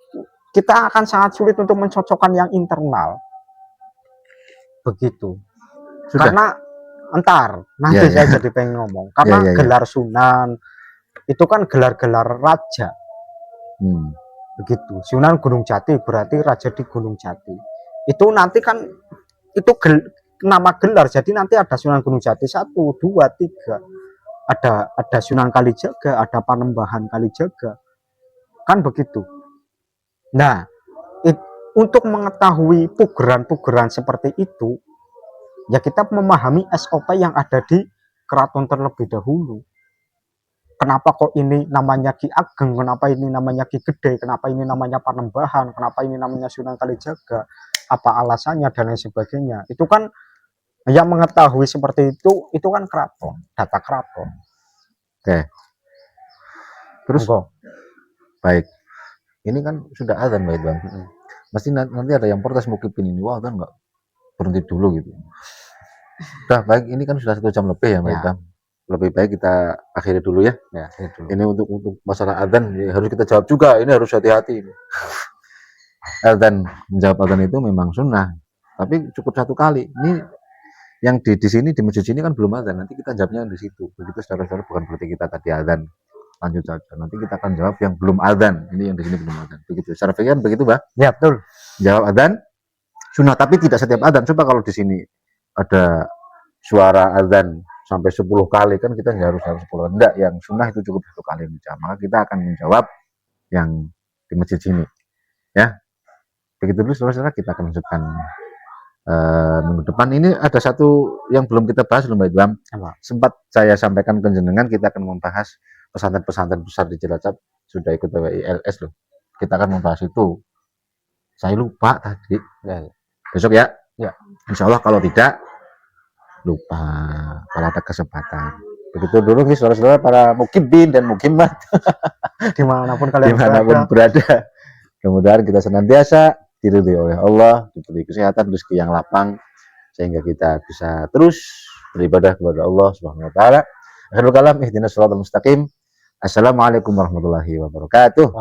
B: kita akan sangat sulit untuk mencocokkan yang internal. Begitu. Sudah. Karena nanti saya jadi pengen ngomong karena gelar Sunan itu kan gelar-gelar raja. Begitu. Sunan Gunung Jati berarti raja di Gunung Jati. Itu nanti kan itu nama gelar. Jadi nanti ada Sunan Gunung Jati 1, 2, 3. Ada Sunan Kalijaga, ada Panembahan Kalijaga. Kan begitu. Nah, untuk mengetahui pugeran-pugeran seperti itu, ya kita memahami SOP yang ada di keraton terlebih dahulu. Kenapa kok ini namanya Ki Ageng, kenapa ini namanya Ki Gede, kenapa ini namanya Panembahan, kenapa ini namanya Sunan Kalijaga, apa alasannya dan lain sebagainya. Itu kan yang mengetahui seperti itu kan keraton, data keraton.
A: Oke. Terus baik. Ini kan sudah azan baik Bang. Pasti nanti ada yang protes mukipin ini, wah kan nggak berhenti dulu gitu. Udah baik, ini kan sudah 1 jam lebih ya Mbak Bang. Lebih baik kita akhiri dulu ya. Ini untuk masalah azan ya, harus kita jawab juga, ini harus hati-hati. menjawab adzan itu memang sunnah, tapi cukup 1 kali. Ini yang di sini di masjid sini kan belum adzan, nanti kita jawabnya di situ. Begitu saudara-saudara, bukan berarti kita tadi adzan lanjut saja. Nanti kita akan jawab yang belum adzan. Ini yang di sini belum adzan. Begitu. Secara fikih begitu, Mbak?
B: Ya, betul.
A: Jawab adzan sunnah, tapi tidak setiap adzan. Coba kalau di sini ada suara adzan sampai 10 kali, kan kita harus 10 kali. Enggak, yang sunnah itu cukup 1 kali menjawab. Maka kita akan menjawab yang di masjid sini. Ya. Begitu dulu saudara-saudara, kita akan lanjutkan minggu depan. Ini ada satu yang belum kita bahas, Mbak Idham. Sempat saya sampaikan ke jenengan, kita akan membahas pesantren-pesantren besar di Cilacap sudah ikut WILS loh. Kita akan membahas itu. Saya lupa tadi. Ya. Besok ya.
B: Ya.
A: Insya Allah, kalau tidak lupa, kalau ada kesempatan. Begitu dulu nih saudara-saudara para mukibin dan mukimat
B: Dimanapun kalian
A: berada. Kemudian kita senantiasa diridhoi oleh Allah, diberi kesehatan, rezeki yang lapang, sehingga kita bisa terus beribadah kepada Allah Subhanahu wa taala. Akhirul kalam, ihdinas shiratal mustaqim. Assalamualaikum warahmatullahi wabarakatuh.